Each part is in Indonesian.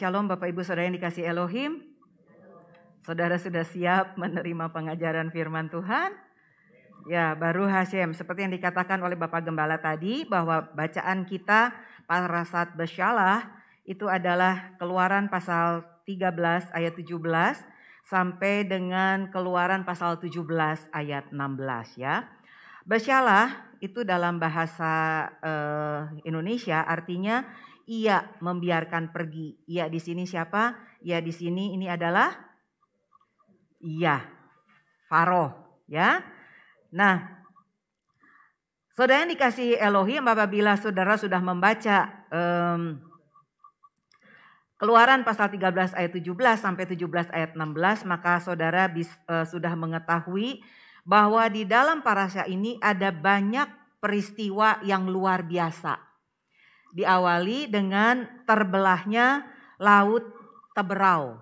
Shalom Bapak Ibu Saudara yang dikasihi Elohim. Saudara sudah siap menerima pengajaran firman Tuhan? Ya, baru Hashem. Seperti yang dikatakan oleh Bapak Gembala tadi, bahwa bacaan kita Parashat Beshalah itu adalah Keluaran pasal 13 ayat 17 sampai dengan Keluaran pasal 17 ayat 16 ya. Beshalah itu dalam bahasa Indonesia artinya ia membiarkan pergi. Ia di sini siapa? Ia di sini ini adalah Faro ya. Nah, saudara yang dikasihi Elohim, apabila saudara sudah membaca Keluaran pasal 13 ayat 17 sampai 17 ayat 16, maka saudara sudah mengetahui bahwa di dalam parasha ini ada banyak peristiwa yang luar biasa. Diawali dengan terbelahnya laut Teberau.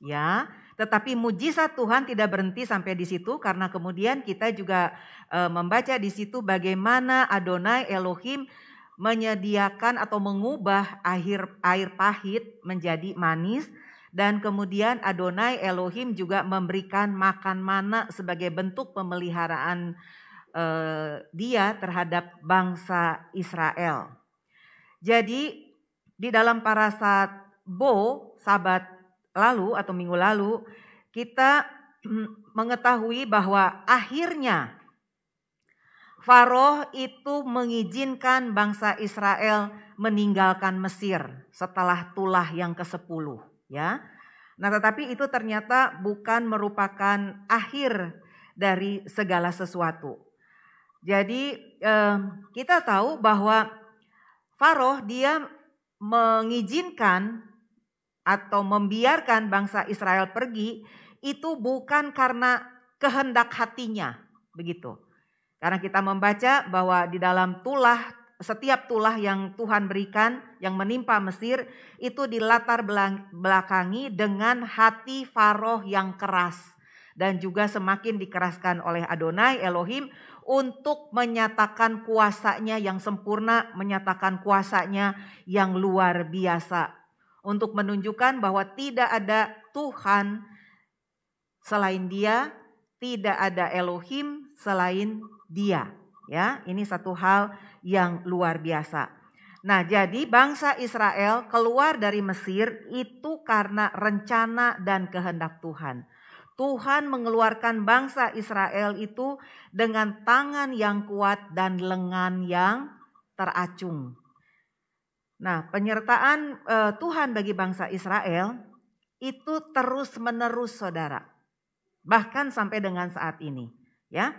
Ya, tetapi mujizat Tuhan tidak berhenti sampai di situ, karena kemudian kita juga membaca di situ bagaimana Adonai Elohim menyediakan atau mengubah air pahit menjadi manis, dan kemudian Adonai Elohim juga memberikan makan mana sebagai bentuk pemeliharaan Dia terhadap bangsa Israel. Jadi di dalam parashat Bo Sabat lalu atau minggu lalu kita mengetahui bahwa akhirnya Faro itu mengizinkan bangsa Israel meninggalkan Mesir setelah tulah yang ke-10 ya. Nah, tetapi itu ternyata bukan merupakan akhir dari segala sesuatu. Jadi kita tahu bahwa Faro dia mengizinkan atau membiarkan bangsa Israel pergi itu bukan karena kehendak hatinya, begitu. Karena kita membaca bahwa di dalam setiap tulah yang Tuhan berikan yang menimpa Mesir itu dilatar belakangi dengan hati Faro yang keras, dan juga semakin dikeraskan oleh Adonai Elohim untuk menyatakan kuasanya yang sempurna, menyatakan kuasanya yang luar biasa, untuk menunjukkan bahwa tidak ada Tuhan selain Dia, tidak ada Elohim selain Dia. Ya, ini satu hal yang luar biasa. Nah, jadi bangsa Israel keluar dari Mesir itu karena rencana dan kehendak Tuhan. Tuhan mengeluarkan bangsa Israel itu dengan tangan yang kuat dan lengan yang teracung. Nah, penyertaan Tuhan bagi bangsa Israel itu terus menerus, saudara. Bahkan sampai dengan saat ini, ya.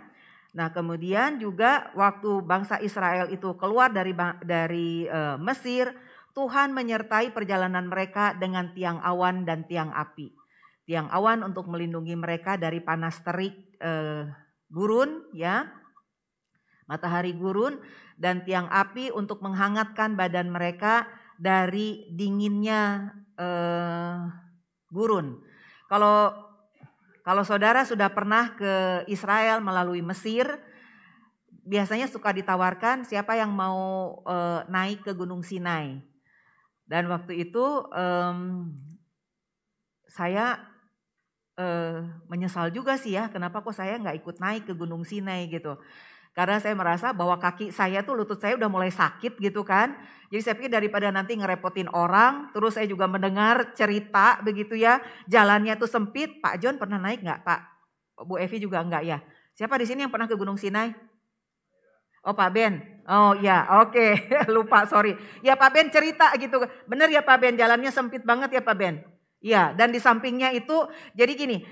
Nah, kemudian juga waktu bangsa Israel itu keluar dari Mesir, Tuhan menyertai perjalanan mereka dengan tiang awan dan tiang api. Tiang awan untuk melindungi mereka dari panas terik gurun, ya, matahari gurun, dan tiang api untuk menghangatkan badan mereka dari dinginnya gurun. Kalau saudara sudah pernah ke Israel melalui Mesir, biasanya suka ditawarkan siapa yang mau naik ke Gunung Sinai. Dan waktu itu saya menyesal juga sih ya, kenapa kok saya nggak ikut naik ke Gunung Sinai gitu. Karena saya merasa bahwa kaki saya tuh, lutut saya udah mulai sakit gitu kan. Jadi saya pikir daripada nanti ngerepotin orang, terus saya juga mendengar cerita begitu ya, jalannya tuh sempit. Pak John pernah naik nggak, Pak? Bu Evi juga enggak ya? Siapa di sini yang pernah ke Gunung Sinai? Oh, Pak Ben. Oh ya, oke. Lupa, sorry. Ya, Pak Ben cerita gitu. Bener ya Pak Ben, jalannya sempit banget ya Pak Ben? Iya, dan di sampingnya itu jadi gini,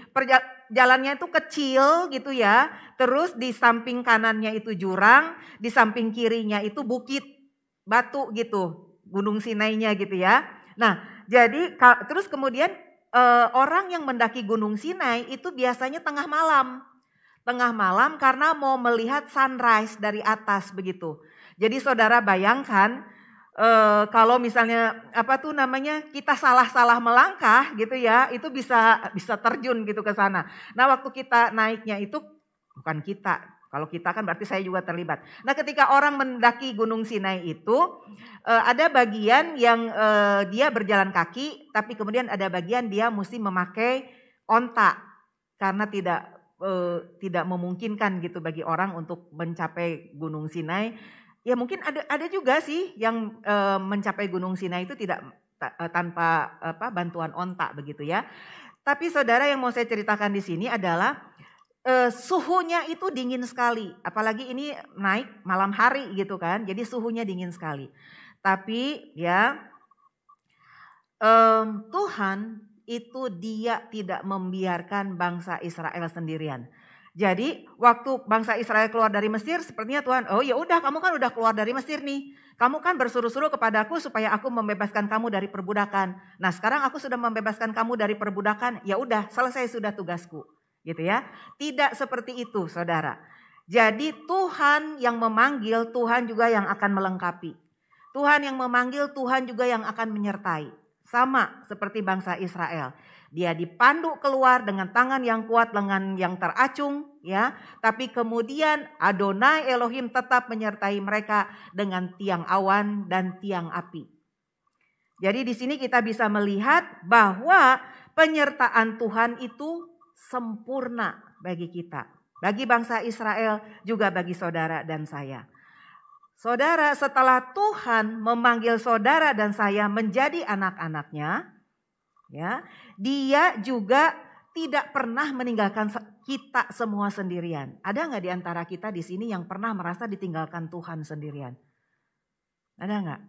jalannya itu kecil gitu ya. Terus di samping kanannya itu jurang, di samping kirinya itu bukit batu gitu, Gunung Sinainya gitu ya. Nah, jadi terus kemudian orang yang mendaki Gunung Sinai itu biasanya tengah malam. Tengah malam karena mau melihat sunrise dari atas begitu. Jadi saudara bayangkan kalau misalnya kita salah melangkah gitu ya, itu bisa terjun gitu ke sana. Nah, waktu kita naiknya itu bukan kita, Kalau kita kan berarti saya juga terlibat. Nah, ketika orang mendaki Gunung Sinai itu ada bagian yang dia berjalan kaki, tapi kemudian ada bagian dia mesti memakai onta karena tidak memungkinkan gitu bagi orang untuk mencapai Gunung Sinai. Ya mungkin ada juga sih yang mencapai Gunung Sinai itu tidak tanpa bantuan onta begitu ya. Tapi saudara, yang mau saya ceritakan di sini adalah suhunya itu dingin sekali. Apalagi ini naik malam hari gitu kan. Jadi suhunya dingin sekali. Tapi ya Tuhan itu dia tidak membiarkan bangsa Israel sendirian. Jadi waktu bangsa Israel keluar dari Mesir, sepertinya Tuhan, oh ya udah, kamu kan udah keluar dari Mesir nih. Kamu kan bersuruh-suruh kepadaku supaya aku membebaskan kamu dari perbudakan. Nah, sekarang aku sudah membebaskan kamu dari perbudakan. Ya udah, selesai sudah tugasku. Gitu ya. Tidak seperti itu, saudara. Jadi Tuhan yang memanggil, Tuhan juga yang akan melengkapi. Tuhan yang memanggil, Tuhan juga yang akan menyertai. Sama seperti bangsa Israel. Dia dipandu keluar dengan tangan yang kuat, lengan yang teracung, ya. Tapi kemudian Adonai Elohim tetap menyertai mereka dengan tiang awan dan tiang api. Jadi di sini kita bisa melihat bahwa penyertaan Tuhan itu sempurna bagi kita, bagi bangsa Israel, juga bagi saudara dan saya. Saudara, setelah Tuhan memanggil saudara dan saya menjadi anak-anaknya, ya, Dia juga tidak pernah meninggalkan kita semua sendirian. Ada nggak di antara kita di sini yang pernah merasa ditinggalkan Tuhan sendirian? Ada nggak?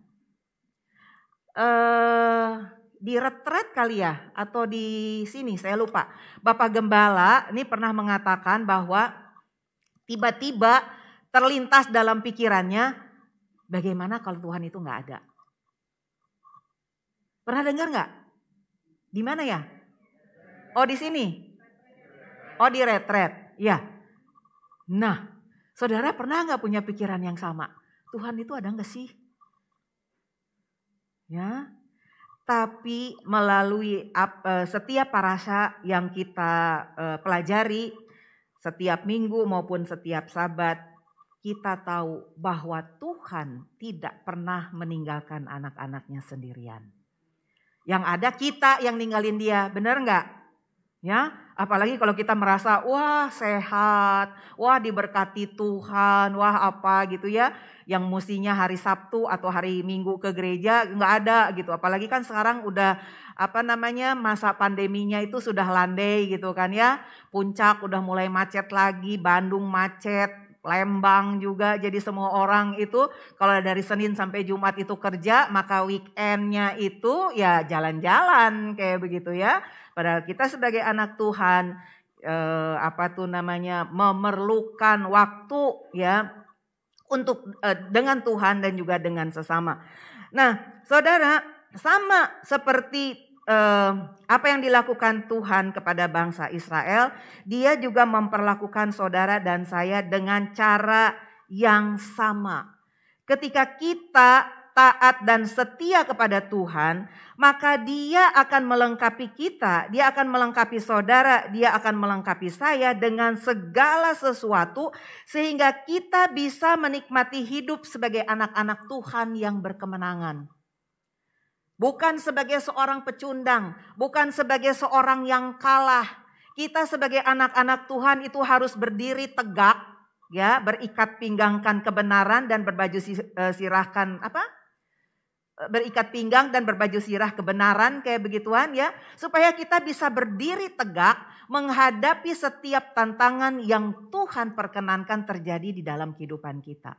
Di retret kali ya, atau di sini saya lupa. Bapak Gembala ini pernah mengatakan bahwa tiba-tiba terlintas dalam pikirannya, bagaimana kalau Tuhan itu nggak ada? Pernah dengar nggak? Di mana ya? Oh, di sini. Oh, di retret. Ya. Nah, saudara pernah nggak punya pikiran yang sama? Tuhan itu ada nggak sih? Ya. Tapi melalui setiap parasha yang kita pelajari, setiap minggu maupun setiap sabat, kita tahu bahwa Tuhan tidak pernah meninggalkan anak-anaknya sendirian. Yang ada kita yang ninggalin dia, benar nggak? Ya, apalagi kalau kita merasa wah sehat, wah diberkati Tuhan, wah apa gitu ya. Yang mestinya hari Sabtu atau hari Minggu ke gereja nggak ada gitu. Apalagi kan sekarang udah masa pandeminya itu sudah landai gitu kan ya. Puncak udah mulai macet lagi, Bandung macet. Lembang juga, jadi semua orang itu kalau dari Senin sampai Jumat itu kerja, maka weekendnya itu ya jalan-jalan kayak begitu ya. Padahal kita sebagai anak Tuhan memerlukan waktu ya untuk dengan Tuhan dan juga dengan sesama. Nah, saudara, sama seperti apa yang dilakukan Tuhan kepada bangsa Israel, Dia juga memperlakukan saudara dan saya dengan cara yang sama. Ketika kita taat dan setia kepada Tuhan, maka Dia akan melengkapi kita, Dia akan melengkapi saudara, Dia akan melengkapi saya dengan segala sesuatu sehingga kita bisa menikmati hidup sebagai anak-anak Tuhan yang berkemenangan. Bukan sebagai seorang pecundang, bukan sebagai seorang yang kalah. Kita sebagai anak-anak Tuhan itu harus berdiri tegak, ya, berikat pinggangkan kebenaran dan berbaju berikat pinggang dan berbaju sirah kebenaran kayak begituan ya, supaya kita bisa berdiri tegak menghadapi setiap tantangan yang Tuhan perkenankan terjadi di dalam kehidupan kita.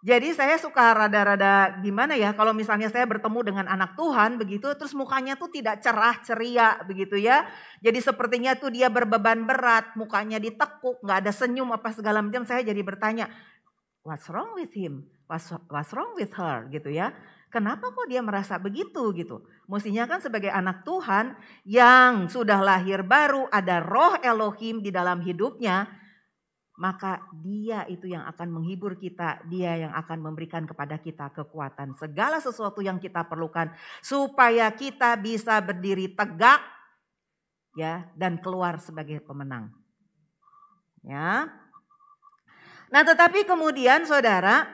Jadi saya suka rada-rada gimana ya kalau misalnya saya bertemu dengan anak Tuhan begitu terus mukanya tuh tidak cerah ceria begitu ya. Jadi sepertinya tuh dia berbeban berat, mukanya ditekuk, gak ada senyum apa segala macam. Saya jadi bertanya, what's wrong with him? What's wrong with her gitu ya. Kenapa kok dia merasa begitu gitu. Mestinya kan sebagai anak Tuhan yang sudah lahir baru, ada roh Elohim di dalam hidupnya. Maka Dia itu yang akan menghibur kita, Dia yang akan memberikan kepada kita kekuatan, segala sesuatu yang kita perlukan supaya kita bisa berdiri tegak ya dan keluar sebagai pemenang. Ya. Nah, tetapi kemudian saudara,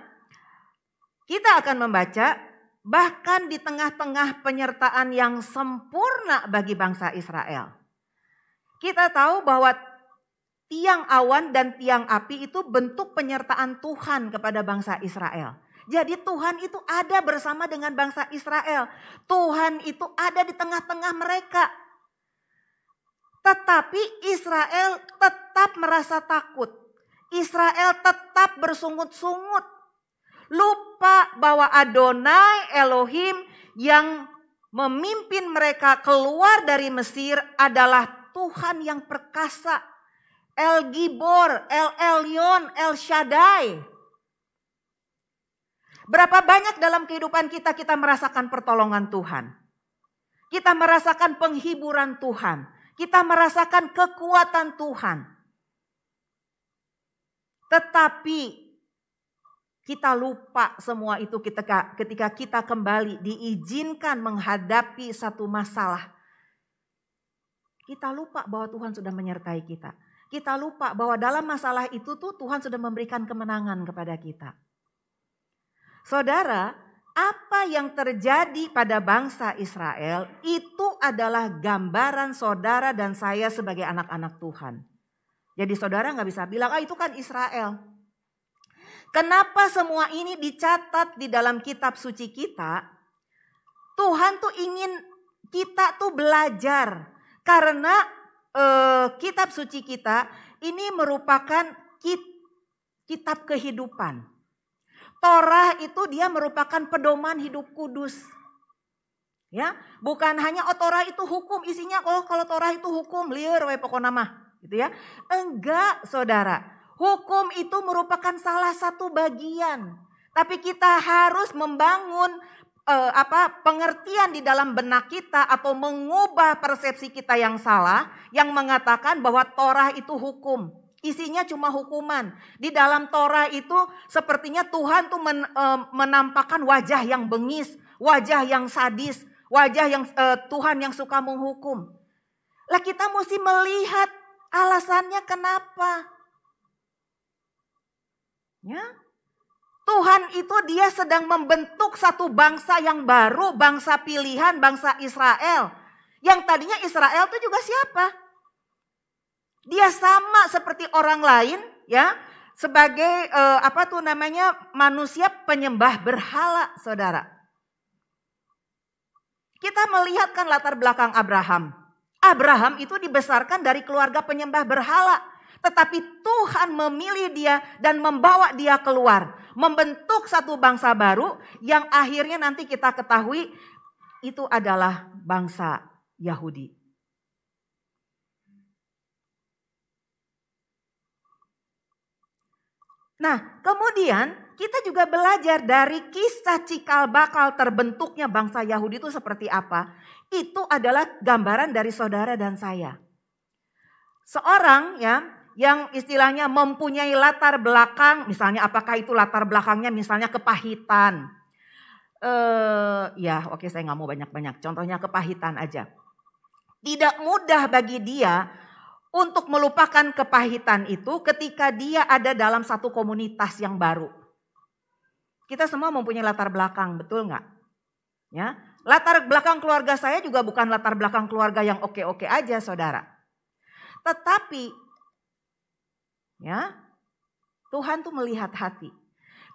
kita akan membaca bahkan di tengah-tengah penyertaan yang sempurna bagi bangsa Israel. Kita tahu bahwa tiang awan dan tiang api itu bentuk penyertaan Tuhan kepada bangsa Israel. Jadi Tuhan itu ada bersama dengan bangsa Israel. Tuhan itu ada di tengah-tengah mereka. Tetapi Israel tetap merasa takut. Israel tetap bersungut-sungut. Lupa bahwa Adonai Elohim yang memimpin mereka keluar dari Mesir adalah Tuhan yang perkasa. El Gibor, El Elyon, El Shaddai. Berapa banyak dalam kehidupan kita merasakan pertolongan Tuhan. Kita merasakan penghiburan Tuhan. Kita merasakan kekuatan Tuhan. Tetapi kita lupa semua itu ketika kita kembali diizinkan menghadapi satu masalah. Kita lupa bahwa Tuhan sudah menyertai kita. Kita lupa bahwa dalam masalah itu Tuhan sudah memberikan kemenangan kepada kita. Saudara, apa yang terjadi pada bangsa Israel itu adalah gambaran saudara dan saya sebagai anak-anak Tuhan. Jadi saudara gak bisa bilang, itu kan Israel. Kenapa semua ini dicatat di dalam kitab suci kita? Tuhan tuh ingin kita tuh belajar. Karena kitab suci kita ini merupakan kitab kehidupan. Torah itu dia merupakan pedoman hidup kudus. Ya, bukan hanya Torah itu hukum, isinya kalau Torah itu hukum, lieur we pokona mah. Gitu ya. Enggak, saudara. Hukum itu merupakan salah satu bagian. Tapi kita harus membangun pengertian di dalam benak kita atau mengubah persepsi kita yang salah yang mengatakan bahwa Torah itu hukum. Isinya cuma hukuman. Di dalam Torah itu sepertinya Tuhan tuh menampakkan wajah yang bengis, wajah yang sadis, wajah yang Tuhan yang suka menghukum. Lah kita mesti melihat alasannya kenapa? Ya. Tuhan itu dia sedang membentuk satu bangsa yang baru, bangsa pilihan, bangsa Israel. Yang tadinya Israel itu juga siapa? Dia sama seperti orang lain, ya, sebagai manusia penyembah berhala, saudara. Kita melihatkan latar belakang Abraham. Abraham itu dibesarkan dari keluarga penyembah berhala. Tetapi Tuhan memilih dia dan membawa dia keluar. Membentuk satu bangsa baru yang akhirnya nanti kita ketahui itu adalah bangsa Yahudi. Nah, kemudian kita juga belajar dari kisah cikal bakal terbentuknya bangsa Yahudi itu seperti apa. Itu adalah gambaran dari saudara dan saya. Seorang ya yang istilahnya mempunyai latar belakang, misalnya apakah itu latar belakangnya misalnya kepahitan. Saya nggak mau banyak-banyak. Contohnya kepahitan aja. Tidak mudah bagi dia untuk melupakan kepahitan itu ketika dia ada dalam satu komunitas yang baru. Kita semua mempunyai latar belakang, betul nggak? Ya, latar belakang keluarga saya juga bukan latar belakang keluarga yang oke-oke aja, saudara. Tetapi, ya, Tuhan tuh melihat hati.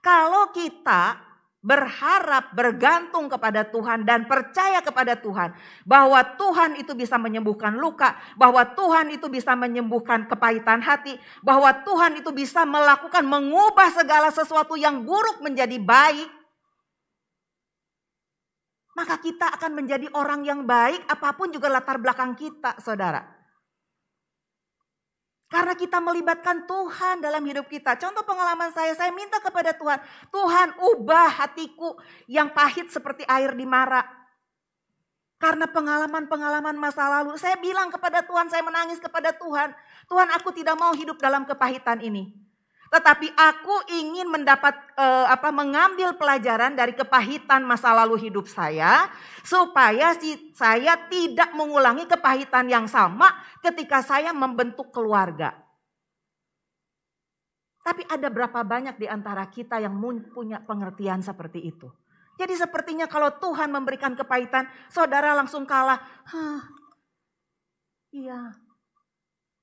Kalau kita berharap, bergantung kepada Tuhan dan percaya kepada Tuhan bahwa Tuhan itu bisa menyembuhkan luka, bahwa Tuhan itu bisa menyembuhkan kepahitan hati, bahwa Tuhan itu bisa mengubah segala sesuatu yang buruk menjadi baik, maka kita akan menjadi orang yang baik apapun juga latar belakang kita, saudara. Karena kita melibatkan Tuhan dalam hidup kita. Contoh pengalaman saya minta kepada Tuhan. Tuhan ubah hatiku yang pahit seperti air di mara. Karena pengalaman-pengalaman masa lalu. Saya bilang kepada Tuhan, saya menangis kepada Tuhan. Tuhan, aku tidak mau hidup dalam kepahitan ini. Tetapi aku ingin mengambil pelajaran dari kepahitan masa lalu hidup saya. Supaya saya tidak mengulangi kepahitan yang sama ketika saya membentuk keluarga. Tapi ada berapa banyak di antara kita yang punya pengertian seperti itu. Jadi sepertinya kalau Tuhan memberikan kepahitan, saudara langsung kalah. Iya,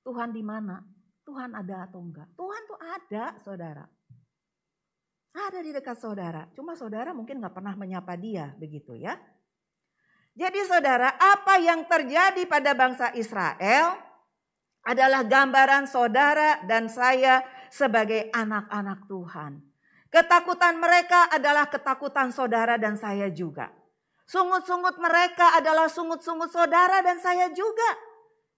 Tuhan di mana? Tuhan ada atau enggak? Tuhan tuh ada, saudara. Ada di dekat saudara. Cuma saudara mungkin gak pernah menyapa dia, begitu ya. Jadi saudara, apa yang terjadi pada bangsa Israel adalah gambaran saudara dan saya sebagai anak-anak Tuhan. Ketakutan mereka adalah ketakutan saudara dan saya juga. Sungut-sungut mereka adalah sungut-sungut saudara dan saya juga.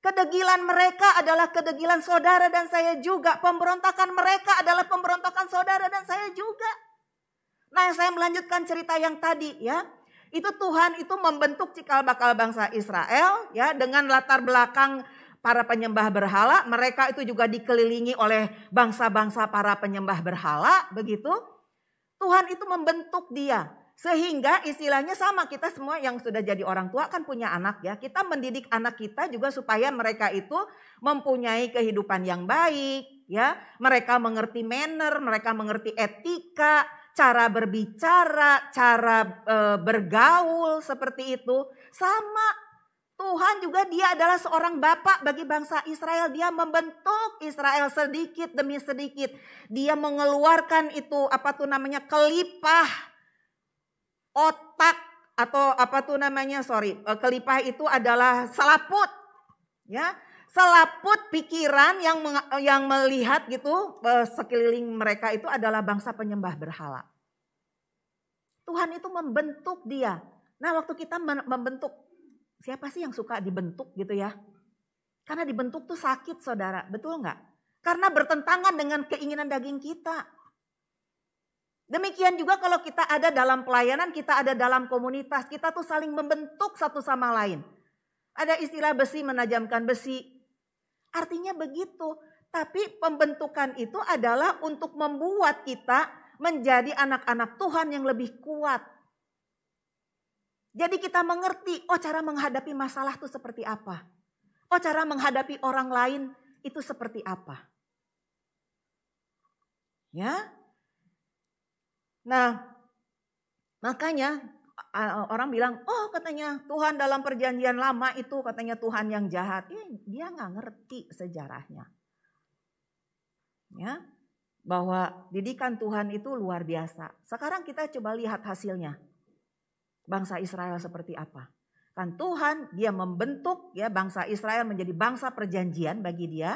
Kedegilan mereka adalah kedegilan saudara dan saya juga. Pemberontakan mereka adalah pemberontakan saudara dan saya juga. Nah, saya melanjutkan cerita yang tadi ya. Itu Tuhan itu membentuk cikal bakal bangsa Israel ya dengan latar belakang para penyembah berhala. Mereka itu juga dikelilingi oleh bangsa-bangsa para penyembah berhala, begitu. Tuhan itu membentuk dia. Sehingga istilahnya sama, kita semua yang sudah jadi orang tua kan punya anak ya. Kita mendidik anak kita juga supaya mereka itu mempunyai kehidupan yang baik ya. Mereka mengerti manner, mereka mengerti etika, cara berbicara, cara bergaul seperti itu. Sama Tuhan juga dia adalah seorang bapak bagi bangsa Israel. Dia membentuk Israel sedikit demi sedikit. Dia mengeluarkan itu kelipah otak atau kelipah itu adalah selaput. Ya, selaput pikiran yang melihat gitu sekeliling mereka itu adalah bangsa penyembah berhala. Tuhan itu membentuk dia. Nah, waktu kita membentuk, siapa sih yang suka dibentuk gitu ya? Karena dibentuk tuh sakit saudara, betul nggak? Karena bertentangan dengan keinginan daging kita. Demikian juga kalau kita ada dalam pelayanan, kita ada dalam komunitas, kita tuh saling membentuk satu sama lain. Ada istilah besi menajamkan besi. Artinya begitu. Tapi pembentukan itu adalah untuk membuat kita menjadi anak-anak Tuhan yang lebih kuat. Jadi kita mengerti, cara menghadapi masalah itu seperti apa. Cara menghadapi orang lain itu seperti apa. Ya. Nah, makanya orang bilang, katanya Tuhan dalam perjanjian lama itu katanya Tuhan yang jahat. Dia nggak ngerti sejarahnya. Ya, bahwa didikan Tuhan itu luar biasa. Sekarang kita coba lihat hasilnya. Bangsa Israel seperti apa? Kan Tuhan dia membentuk ya bangsa Israel menjadi bangsa perjanjian bagi dia.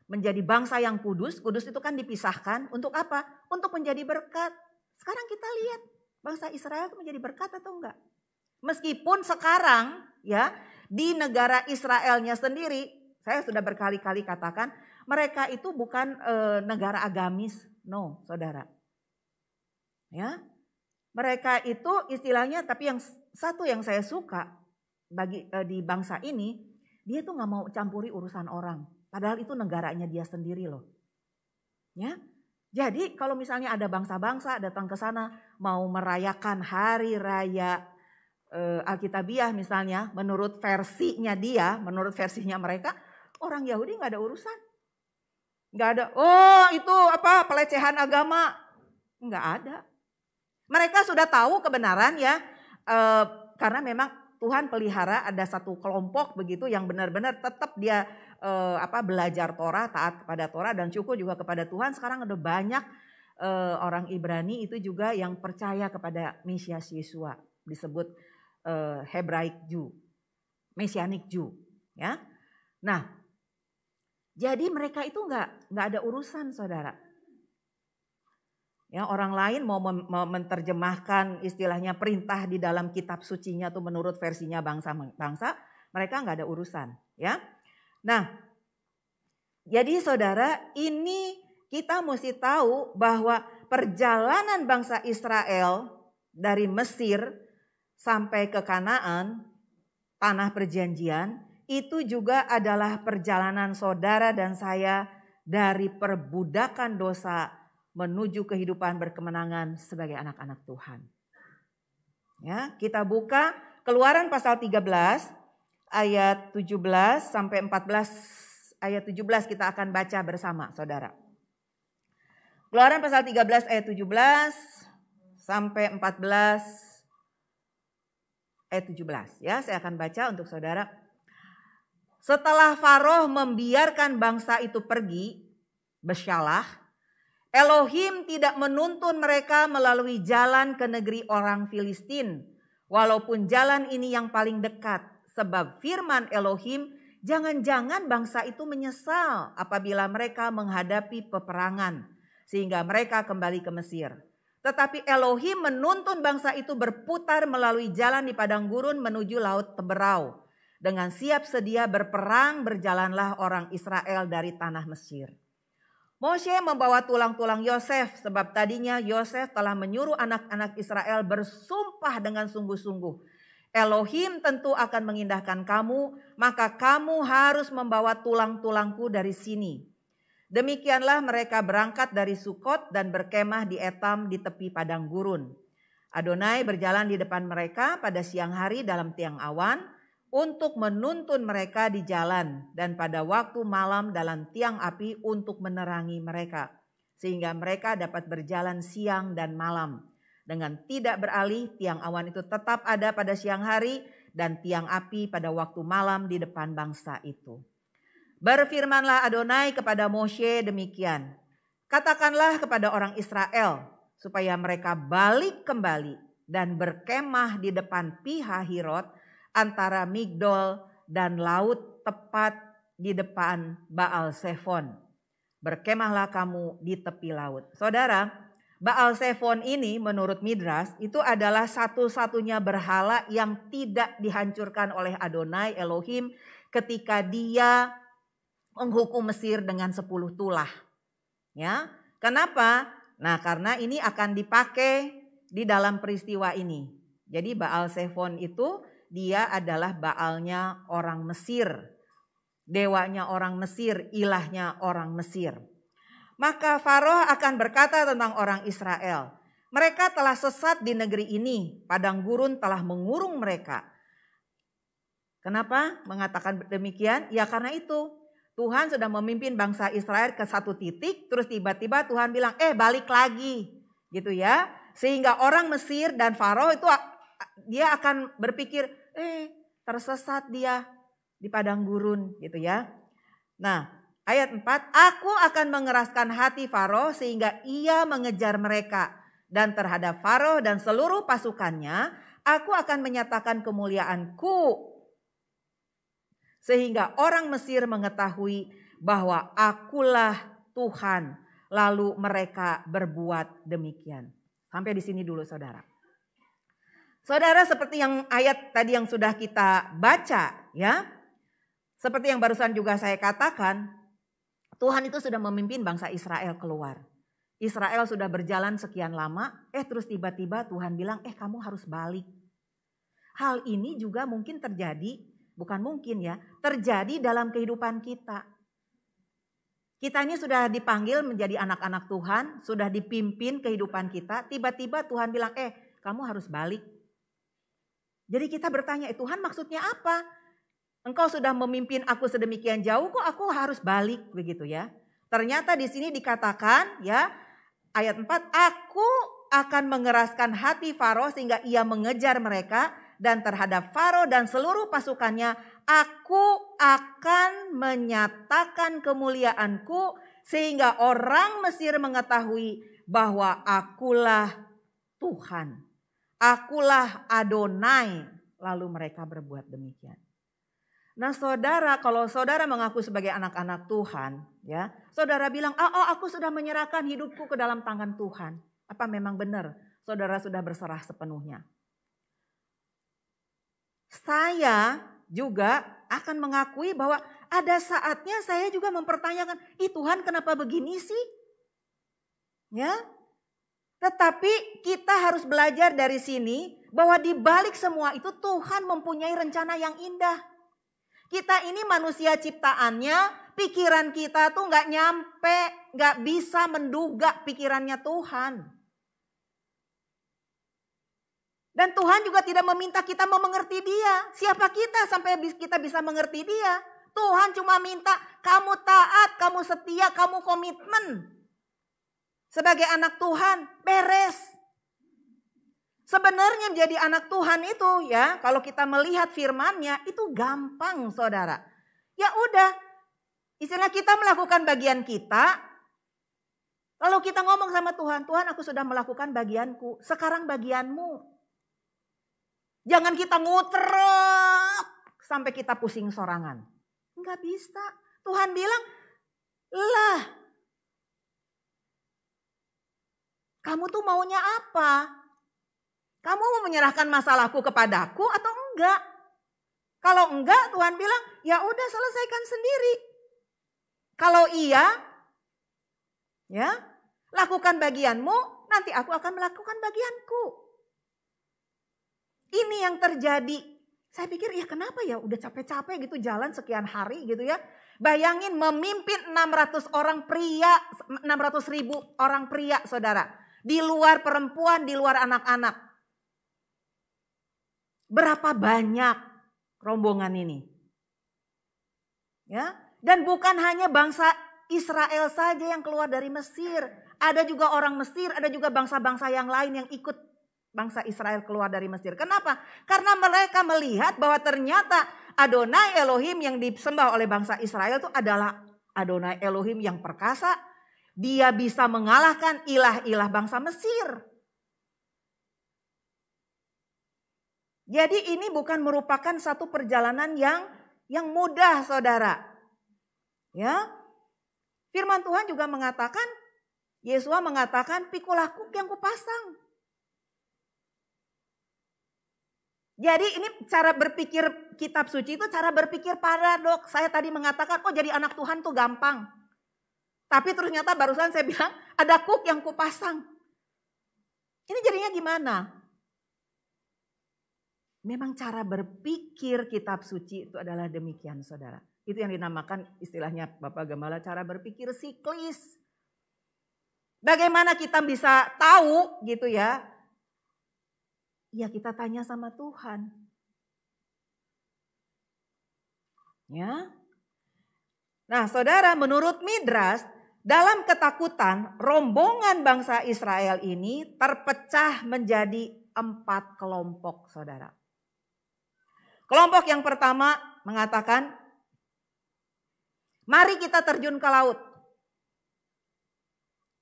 Menjadi bangsa yang kudus. Kudus itu kan dipisahkan untuk apa? Untuk menjadi berkat. Sekarang kita lihat bangsa Israel itu menjadi berkat atau enggak? Meskipun sekarang ya di negara Israelnya sendiri, saya sudah berkali-kali katakan mereka itu bukan negara agamis, no saudara. Ya, mereka itu istilahnya, tapi yang satu yang saya suka bagi di bangsa ini, dia tuh nggak mau campuri urusan orang, padahal itu negaranya dia sendiri loh. Ya. Jadi kalau misalnya ada bangsa-bangsa datang ke sana mau merayakan hari raya Alkitabiah misalnya, menurut versinya dia, menurut versinya mereka, orang Yahudi nggak ada urusan, nggak ada. Itu pelecehan agama, nggak ada. Mereka sudah tahu kebenaran ya, karena memang Tuhan pelihara ada satu kelompok begitu yang benar-benar tetap dia belajar Torah, taat kepada Torah dan cukup juga kepada Tuhan. Sekarang ada banyak orang Ibrani itu juga yang percaya kepada Mesias Yesua, disebut Hebraic Jew, Messianic Jew, ya. Nah, jadi mereka itu nggak ada urusan, saudara. Ya, orang lain mau menerjemahkan istilahnya perintah di dalam kitab sucinya tuh menurut versinya bangsa-bangsa, mereka nggak ada urusan, ya. Nah, jadi saudara, ini kita mesti tahu bahwa perjalanan bangsa Israel dari Mesir sampai ke Kanaan, tanah perjanjian, itu juga adalah perjalanan saudara dan saya dari perbudakan dosa menuju kehidupan berkemenangan sebagai anak-anak Tuhan. Ya, kita buka Keluaran pasal 13 ayat 17 sampai 14, ayat 17 kita akan baca bersama saudara. Keluaran pasal 13 ayat 17 sampai 14 ayat 17 ya. Saya akan baca untuk saudara. Setelah Faro membiarkan bangsa itu pergi, Besyalah, Elohim tidak menuntun mereka melalui jalan ke negeri orang Filistin. Walaupun jalan ini yang paling dekat. Sebab firman Elohim, jangan-jangan bangsa itu menyesal apabila mereka menghadapi peperangan. Sehingga mereka kembali ke Mesir. Tetapi Elohim menuntun bangsa itu berputar melalui jalan di padang gurun menuju laut Teberau. Dengan siap sedia berperang berjalanlah orang Israel dari tanah Mesir. Moshe membawa tulang-tulang Yosef sebab tadinya Yosef telah menyuruh anak-anak Israel bersumpah dengan sungguh-sungguh. Elohim tentu akan mengindahkan kamu, maka kamu harus membawa tulang-tulangku dari sini. Demikianlah mereka berangkat dari Sukot dan berkemah di Etam di tepi padang gurun. Adonai berjalan di depan mereka pada siang hari dalam tiang awan untuk menuntun mereka di jalan dan pada waktu malam dalam tiang api untuk menerangi mereka. Sehingga mereka dapat berjalan siang dan malam. Dengan tidak beralih tiang awan itu tetap ada pada siang hari dan tiang api pada waktu malam di depan bangsa itu. Berfirmanlah Adonai kepada Moshe demikian. Katakanlah kepada orang Israel supaya mereka balik kembali dan berkemah di depan Pi-hahirot antara Migdol dan laut tepat di depan Baal Sefon. Berkemahlah kamu di tepi laut. Saudara, Baal Sefon ini menurut Midras itu adalah satu-satunya berhala yang tidak dihancurkan oleh Adonai Elohim ketika dia menghukum Mesir dengan 10 tulah. Ya, kenapa? Nah, karena ini akan dipakai di dalam peristiwa ini. Jadi Baal Sefon itu dia adalah Baalnya orang Mesir. Dewanya orang Mesir, ilahnya orang Mesir. Maka Faro akan berkata tentang orang Israel. Mereka telah sesat di negeri ini. Padang gurun telah mengurung mereka. Kenapa mengatakan demikian? Ya karena itu. Tuhan sudah memimpin bangsa Israel ke satu titik, terus tiba-tiba Tuhan bilang, balik lagi, gitu ya. Sehingga orang Mesir dan Faro itu dia akan berpikir, tersesat dia di padang gurun, gitu ya. Nah, ayat 4, aku akan mengeraskan hati Faro sehingga ia mengejar mereka. Dan terhadap Faro dan seluruh pasukannya, aku akan menyatakan kemuliaanku. Sehingga orang Mesir mengetahui bahwa akulah Tuhan. Lalu mereka berbuat demikian. Sampai di sini dulu saudara. Saudara seperti yang ayat tadi yang sudah kita baca ya. Seperti yang barusan juga saya katakan. Tuhan itu sudah memimpin bangsa Israel keluar. Israel sudah berjalan sekian lama. Terus tiba-tiba Tuhan bilang kamu harus balik. Hal ini juga mungkin terjadi. Bukan mungkin ya, terjadi dalam kehidupan kita. Kita ini sudah dipanggil menjadi anak-anak Tuhan, sudah dipimpin kehidupan kita, tiba-tiba Tuhan bilang, kamu harus balik. Jadi kita bertanya, Tuhan maksudnya apa? Engkau sudah memimpin aku sedemikian jauh, kok aku harus balik begitu ya? Ternyata di sini dikatakan ya, ayat 4, aku akan mengeraskan hati Faro sehingga ia mengejar mereka. Dan terhadap Faro dan seluruh pasukannya, aku akan menyatakan kemuliaanku sehingga orang Mesir mengetahui bahwa akulah Tuhan. Akulah Adonai. Lalu mereka berbuat demikian. Nah saudara, kalau saudara mengaku sebagai anak-anak Tuhan, ya, saudara bilang, aku sudah menyerahkan hidupku ke dalam tangan Tuhan. Apa memang benar saudara sudah berserah sepenuhnya? Saya juga akan mengakui bahwa ada saatnya saya juga mempertanyakan, Tuhan kenapa begini sih? Ya. Tetapi kita harus belajar dari sini bahwa di balik semua itu Tuhan mempunyai rencana yang indah. Kita ini manusia ciptaannya, pikiran kita tuh gak nyampe, gak bisa menduga pikirannya Tuhan. Dan Tuhan juga tidak meminta kita mau mengerti dia. Siapa kita sampai kita bisa mengerti dia? Tuhan cuma minta kamu taat, kamu setia, kamu komitmen. Sebagai anak Tuhan, beres. Sebenarnya menjadi anak Tuhan itu ya, kalau kita melihat firman-Nya itu gampang saudara. Ya udah, istilah kita melakukan bagian kita. Lalu kita ngomong sama Tuhan, Tuhan aku sudah melakukan bagianku, sekarang bagianmu. Jangan kita ngutrek sampai kita pusing sorangan. Enggak bisa. Tuhan bilang, lah kamu tuh maunya apa? Kamu mau menyerahkan masalahku kepadaku atau enggak? Kalau enggak, Tuhan bilang, ya udah selesaikan sendiri. Kalau iya, ya, lakukan bagianmu, nanti aku akan melakukan bagianku. Ini yang terjadi. Saya pikir ya kenapa ya udah capek-capek gitu jalan sekian hari gitu ya. Bayangin memimpin 600 orang pria, 600.000 orang pria saudara. Di luar perempuan, di luar anak-anak. Berapa banyak rombongan ini? Ya, dan bukan hanya bangsa Israel saja yang keluar dari Mesir. Ada juga orang Mesir, ada juga bangsa-bangsa yang lain yang ikut bangsa Israel keluar dari Mesir. Kenapa? Karena mereka melihat bahwa ternyata Adonai Elohim yang disembah oleh bangsa Israel itu adalah Adonai Elohim yang perkasa. Dia bisa mengalahkan ilah-ilah bangsa Mesir. Jadi ini bukan merupakan satu perjalanan yang mudah saudara. Ya. Firman Tuhan juga mengatakan, Yesus mengatakan pikulah kuk yang kupasang. Jadi ini cara berpikir kitab suci itu cara berpikir paradoks. Saya tadi mengatakan oh jadi anak Tuhan tuh gampang. Tapi ternyata barusan saya bilang ada kuk yang kupasang. Ini jadinya gimana? Memang cara berpikir kitab suci itu adalah demikian saudara. Itu yang dinamakan istilahnya Bapak Gembala cara berpikir siklis. Bagaimana kita bisa tahu gitu ya. Ya kita tanya sama Tuhan. Ya. Nah saudara menurut Midras dalam ketakutan rombongan bangsa Israel ini terpecah menjadi 4 kelompok saudara. Kelompok yang pertama mengatakan, mari kita terjun ke laut.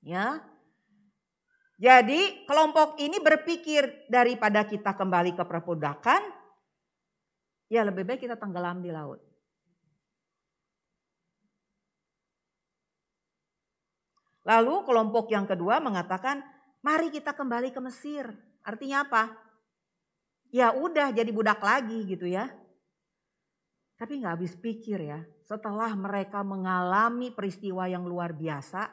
Ya. Jadi kelompok ini berpikir daripada kita kembali ke perbudakan, ya lebih baik kita tenggelam di laut. Lalu kelompok yang kedua mengatakan, mari kita kembali ke Mesir. Artinya apa? Ya udah jadi budak lagi gitu ya. Tapi gak habis pikir ya. Setelah mereka mengalami peristiwa yang luar biasa.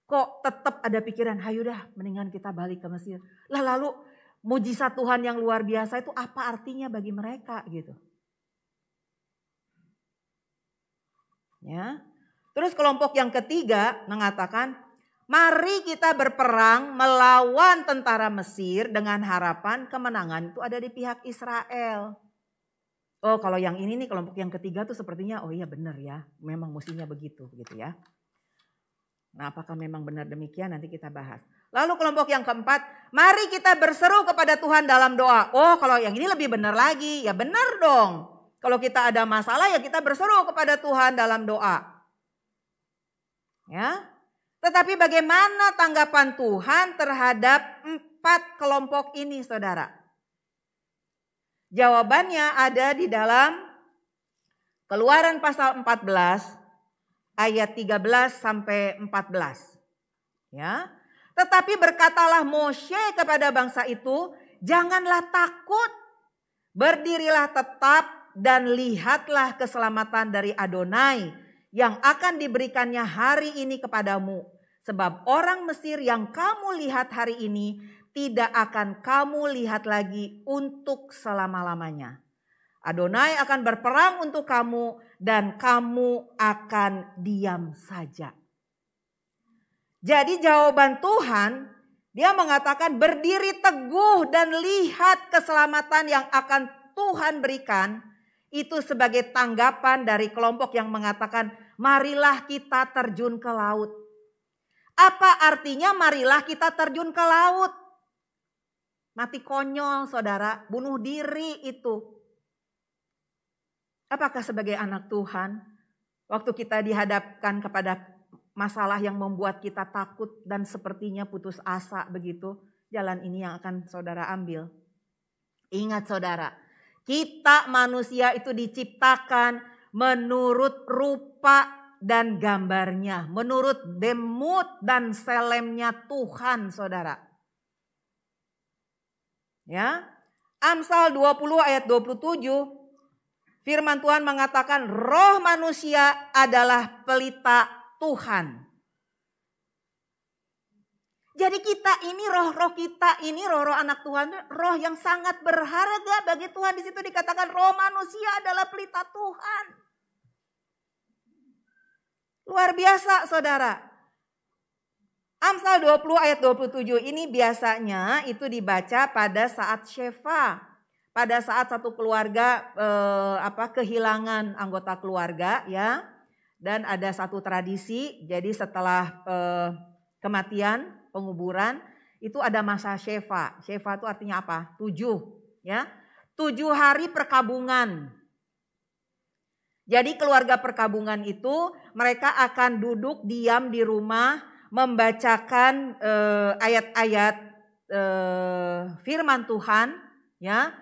Kok tetap ada pikiran, hayu dah mendingan kita balik ke Mesir. Lah lalu mujizat Tuhan yang luar biasa itu apa artinya bagi mereka gitu. Ya. Terus kelompok yang ketiga mengatakan, mari kita berperang melawan tentara Mesir dengan harapan kemenangan itu ada di pihak Israel. Oh kalau yang ini nih kelompok yang ketiga tuh sepertinya oh iya benar ya. Memang mestinya begitu gitu ya. Nah apakah memang benar demikian nanti kita bahas. Lalu kelompok yang keempat, mari kita berseru kepada Tuhan dalam doa. Oh kalau yang ini lebih benar lagi, ya benar dong. Kalau kita ada masalah ya kita berseru kepada Tuhan dalam doa. Ya. Tetapi bagaimana tanggapan Tuhan terhadap 4 kelompok ini saudara? Jawabannya ada di dalam Keluaran pasal 14 ayat 13 sampai 14. Ya. Tetapi berkatalah Moshe kepada bangsa itu, janganlah takut, berdirilah tetap dan lihatlah keselamatan dari Adonai yang akan diberikannya hari ini kepadamu. Sebab orang Mesir yang kamu lihat hari ini tidak akan kamu lihat lagi untuk selama-lamanya. Adonai akan berperang untuk kamu dan kamu akan diam saja. Jadi jawaban Tuhan, dia mengatakan berdiri teguh dan lihat keselamatan yang akan Tuhan berikan. Itu sebagai tanggapan dari kelompok yang mengatakan marilah kita terjun ke laut. Apa artinya marilah kita terjun ke laut? Mati konyol saudara, bunuh diri itu. Apakah sebagai anak Tuhan, waktu kita dihadapkan kepada masalah yang membuat kita takut dan sepertinya putus asa begitu, jalan ini yang akan saudara ambil? Ingat saudara, kita manusia itu diciptakan menurut rupa dan gambarnya, menurut demut dan selemnya Tuhan saudara. Ya, Amsal 20 ayat 27, firman Tuhan mengatakan roh manusia adalah pelita Tuhan. Jadi kita ini roh-roh kita ini roh-roh anak Tuhan, roh yang sangat berharga bagi Tuhan. Di situ dikatakan roh manusia adalah pelita Tuhan. Luar biasa saudara. Amsal 20 ayat 27 ini biasanya itu dibaca pada saat Shefa. Pada saat satu keluarga kehilangan anggota keluarga ya. Dan ada satu tradisi, jadi setelah kematian, penguburan, itu ada masa Shefa. Shefa itu artinya apa? 7 ya. 7 hari perkabungan. Jadi keluarga perkabungan itu mereka akan duduk diam di rumah membacakan ayat-ayat firman Tuhan ya,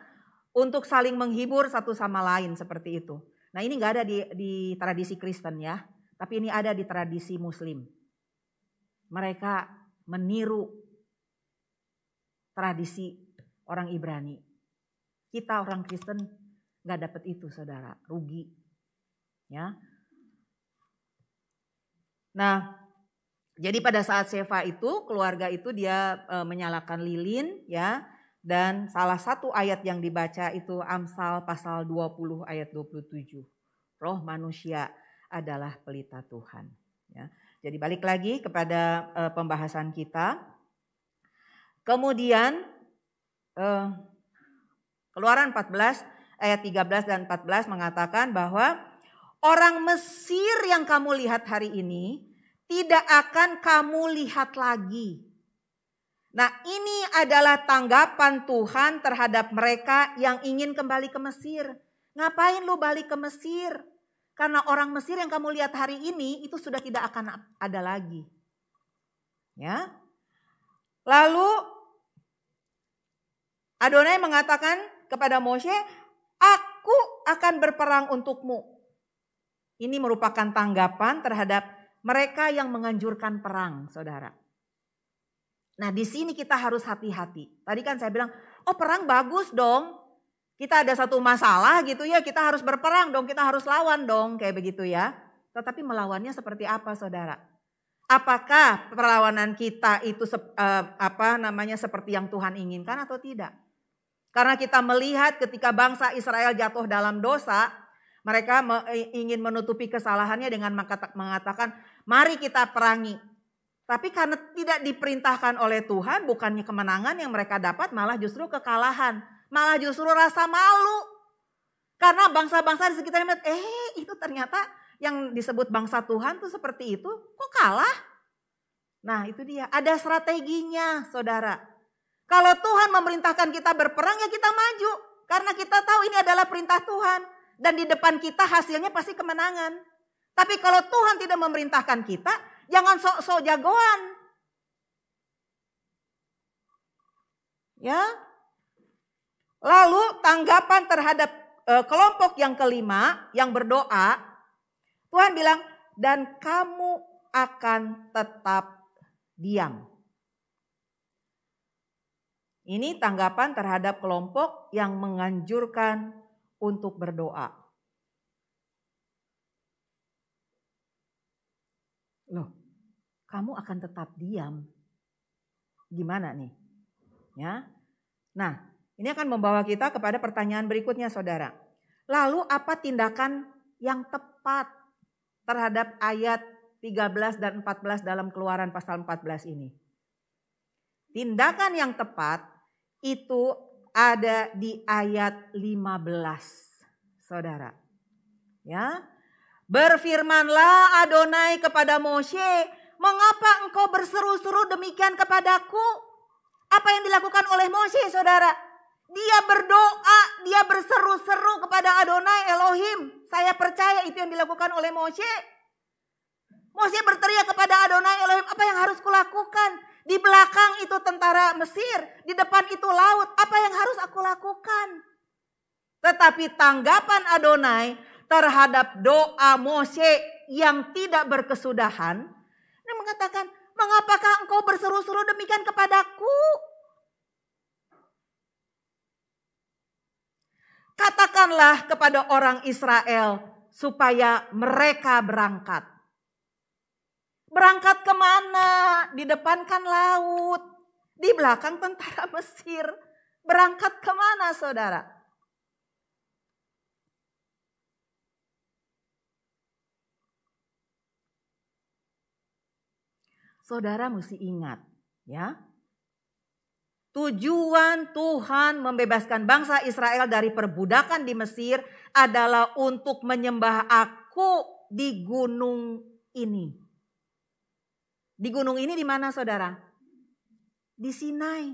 untuk saling menghibur satu sama lain seperti itu. Nah ini gak ada di tradisi Kristen ya, tapi ini ada di tradisi Muslim. Mereka meniru tradisi orang Ibrani. Kita orang Kristen gak dapat itu saudara, rugi. Ya. Nah, jadi pada saat Shefa itu keluarga itu dia menyalakan lilin ya, dan salah satu ayat yang dibaca itu Amsal pasal 20 ayat 27. Roh manusia adalah pelita Tuhan ya. Jadi balik lagi kepada pembahasan kita. Kemudian Keluaran 14 ayat 13 dan 14 mengatakan bahwa orang Mesir yang kamu lihat hari ini tidak akan kamu lihat lagi. Nah ini adalah tanggapan Tuhan terhadap mereka yang ingin kembali ke Mesir. Ngapain lu balik ke Mesir? Karena orang Mesir yang kamu lihat hari ini itu sudah tidak akan ada lagi. Ya. Lalu Adonai mengatakan kepada Moshe, aku akan berperang untukmu. Ini merupakan tanggapan terhadap mereka yang menganjurkan perang, saudara. Nah di sini kita harus hati-hati. Tadi kan saya bilang, oh perang bagus dong. Kita ada satu masalah gitu ya, kita harus berperang dong, kita harus lawan dong, kayak begitu ya. Tetapi melawannya seperti apa saudara? Apakah perlawanan kita itu seperti yang Tuhan inginkan atau tidak? Karena kita melihat ketika bangsa Israel jatuh dalam dosa, mereka ingin menutupi kesalahannya dengan mengatakan, mari kita perangi. Tapi karena tidak diperintahkan oleh Tuhan, bukannya kemenangan yang mereka dapat, malah justru kekalahan. Malah justru rasa malu. Karena bangsa-bangsa di sekitarnya, itu ternyata yang disebut bangsa Tuhan tuh seperti itu, kok kalah? Nah itu dia, ada strateginya saudara. Kalau Tuhan memerintahkan kita berperang ya kita maju. Karena kita tahu ini adalah perintah Tuhan. Dan di depan kita hasilnya pasti kemenangan. Tapi kalau Tuhan tidak memerintahkan kita, jangan sok-sok jagoan. Ya. Lalu tanggapan terhadap kelompok yang kelima yang berdoa, Tuhan bilang, dan kamu akan tetap diam. Ini tanggapan terhadap kelompok yang menganjurkan untuk berdoa. Loh, kamu akan tetap diam. Gimana nih? Ya. Nah, ini akan membawa kita kepada pertanyaan berikutnya saudara. Lalu apa tindakan yang tepat terhadap ayat 13 dan 14 dalam Keluaran pasal 14 ini? Tindakan yang tepat itu ada di ayat 15, saudara. Ya, berfirmanlah Adonai kepada Moshe, mengapa engkau berseru-seru demikian kepadaku? Apa yang dilakukan oleh Moshe, saudara? Dia berdoa, dia berseru-seru kepada Adonai Elohim. Saya percaya itu yang dilakukan oleh Moshe. Moshe berteriak kepada Adonai Elohim, apa yang harus kulakukan? Di belakang itu tentara Mesir, di depan itu laut. Apa yang harus aku lakukan? Tetapi tanggapan Adonai terhadap doa Moshe yang tidak berkesudahan, dia mengatakan, mengapakah engkau berseru-seru demikian kepadaku? Katakanlah kepada orang Israel supaya mereka berangkat. Berangkat kemana? Di depan kan laut. Di belakang tentara Mesir. Berangkat kemana, saudara? Saudara mesti ingat, ya. Tujuan Tuhan membebaskan bangsa Israel dari perbudakan di Mesir adalah untuk menyembah Aku di gunung ini. Di gunung ini di mana, saudara? Di Sinai.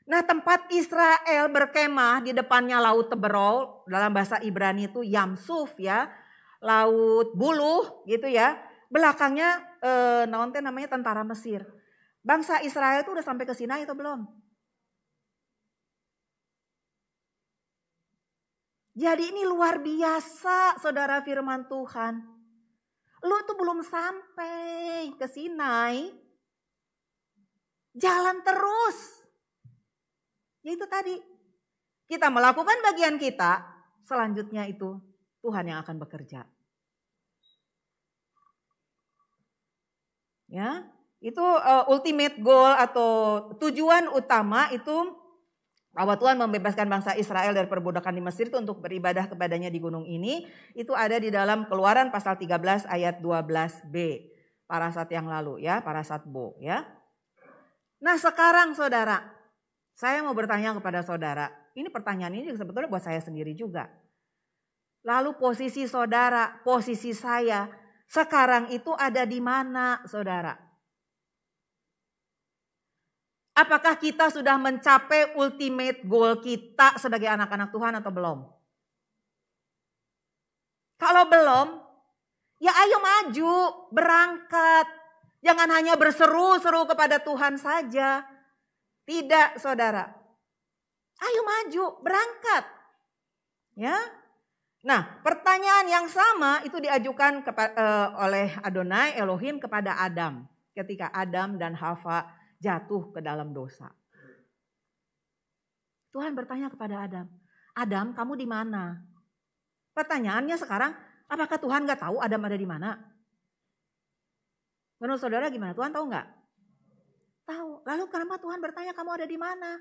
Nah, tempat Israel berkemah di depannya laut Teberol, dalam bahasa Ibrani itu Yamsuf, ya. Laut Buluh gitu ya. Belakangnya namanya tentara Mesir. Bangsa Israel itu udah sampai ke Sinai atau belum? Jadi ini luar biasa, saudara, firman Tuhan. Lu tuh belum sampai ke Sinai. Jalan terus. Ya itu tadi. Kita melakukan bagian kita, selanjutnya itu Tuhan yang akan bekerja. Ya. Itu ultimate goal atau tujuan utama itu bahwa Tuhan membebaskan bangsa Israel dari perbudakan di Mesir itu untuk beribadah kepadanya di gunung ini. Itu ada di dalam Keluaran pasal 13 ayat 12b. Parasat yang lalu ya, parasat Bo ya. Nah sekarang saudara, saya mau bertanya kepada saudara. Ini pertanyaan ini sebetulnya buat saya sendiri juga. Lalu posisi saudara, posisi saya sekarang itu ada di mana, saudara? Apakah kita sudah mencapai ultimate goal kita sebagai anak-anak Tuhan atau belum? Kalau belum, ya ayo maju, berangkat. Jangan hanya berseru-seru kepada Tuhan saja. Tidak, saudara. Ayo maju, berangkat. Ya. Nah, pertanyaan yang sama itu diajukan oleh Adonai Elohim kepada Adam. Ketika Adam dan Hawa jatuh ke dalam dosa. Tuhan bertanya kepada Adam, Adam kamu di mana? Pertanyaannya sekarang, apakah Tuhan gak tahu Adam ada di mana? Menurut saudara gimana? Tuhan tahu gak? Tahu. Lalu kenapa Tuhan bertanya kamu ada di mana?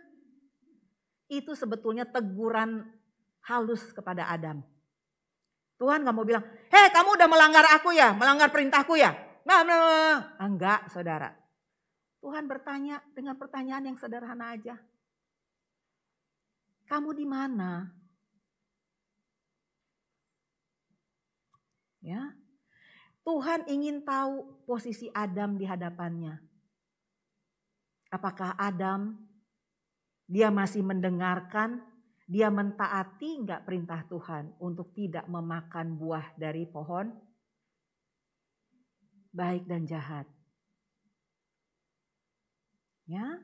Itu sebetulnya teguran halus kepada Adam. Tuhan gak mau bilang, hei kamu udah melanggar aku ya, melanggar perintahku ya. Enggak, saudara. Tuhan bertanya dengan pertanyaan yang sederhana aja. Kamu di mana? Ya. Tuhan ingin tahu posisi Adam di hadapannya. Apakah Adam dia masih mendengarkan, dia mentaati enggak perintah Tuhan untuk tidak memakan buah dari pohon baik dan jahat? Ya.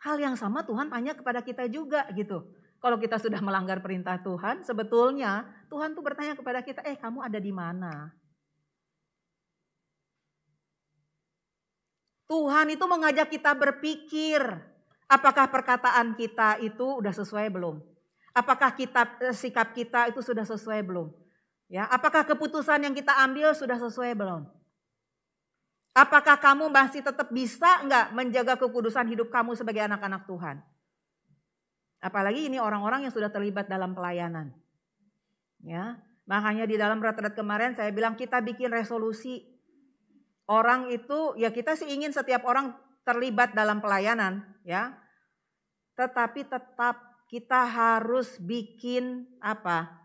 Hal yang sama Tuhan tanya kepada kita juga gitu. Kalau kita sudah melanggar perintah Tuhan, sebetulnya Tuhan tuh bertanya kepada kita, kamu ada di mana? Tuhan itu mengajak kita berpikir, apakah perkataan kita itu udah sesuai belum? Apakah sikap kita itu sudah sesuai belum? Ya, apakah keputusan yang kita ambil sudah sesuai belum? Apakah kamu masih tetap bisa enggak menjaga kekudusan hidup kamu sebagai anak-anak Tuhan? Apalagi ini orang-orang yang sudah terlibat dalam pelayanan. Ya, makanya di dalam retret kemarin saya bilang kita bikin resolusi. Orang itu ya kita sih ingin setiap orang terlibat dalam pelayanan, ya. Tetapi tetap kita harus bikin apa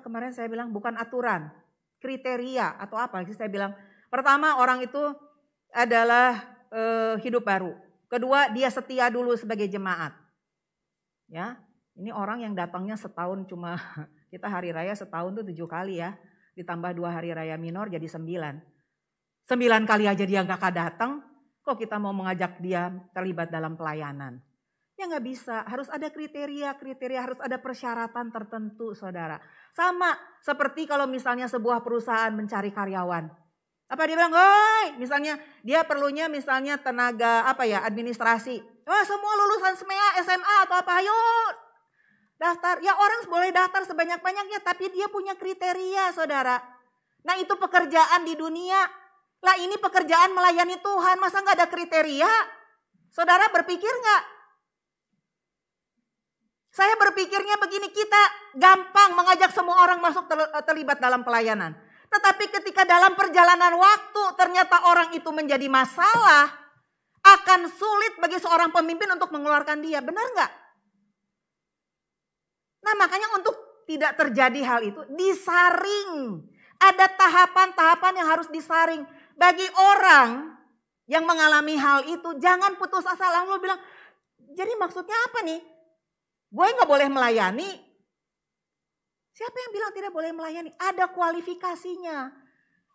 kemarin saya bilang bukan aturan. kriteria atau apa sih saya bilang. Pertama, orang itu adalah hidup baru. Kedua, dia setia dulu sebagai jemaat. Ya, ini orang yang datangnya setahun cuma kita hari raya setahun tuh 7 kali ya. Ditambah 2 hari raya minor jadi 9. 9 kali aja dia gak datang, kok kita mau mengajak dia terlibat dalam pelayanan? Ya gak bisa, harus ada kriteria, harus ada persyaratan tertentu saudara. Sama seperti kalau misalnya sebuah perusahaan mencari karyawan. Apa dia bilang, "Oi," misalnya dia perlunya misalnya tenaga administrasi. Wah, semua lulusan SMA atau apa, ayo daftar. Ya orang boleh daftar sebanyak-banyaknya tapi dia punya kriteria saudara. Nah itu pekerjaan di dunia. Lah ini pekerjaan melayani Tuhan, masa gak ada kriteria? Saudara berpikir gak? Saya berpikirnya begini, kita gampang mengajak semua orang masuk terlibat dalam pelayanan. Tetapi ketika dalam perjalanan waktu ternyata orang itu menjadi masalah, akan sulit bagi seorang pemimpin untuk mengeluarkan dia. Benar gak? Nah makanya untuk tidak terjadi hal itu, disaring. Ada tahapan-tahapan yang harus disaring. Bagi orang yang mengalami hal itu, jangan putus asa lalu bilang, jadi maksudnya apa nih? Gue gak boleh melayani. Siapa yang bilang tidak boleh melayani? Ada kualifikasinya.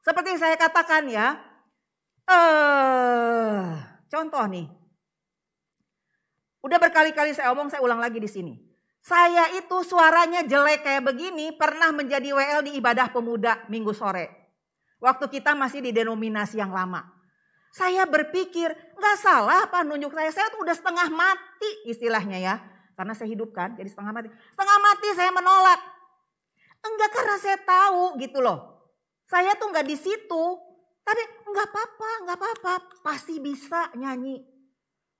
Seperti saya katakan ya, contoh nih. Udah berkali-kali saya omong, saya ulang lagi di sini. Saya itu suaranya jelek kayak begini, pernah menjadi WL di ibadah pemuda minggu sore. Waktu kita masih di denominasi yang lama. Saya berpikir, gak salah apa nunjuk saya tuh udah setengah mati istilahnya ya. Karena saya hidup kan, jadi setengah mati. Setengah mati saya menolak. Enggak, karena saya tahu gitu loh. Saya tuh enggak di situ. Tapi enggak apa-apa. Pasti bisa nyanyi.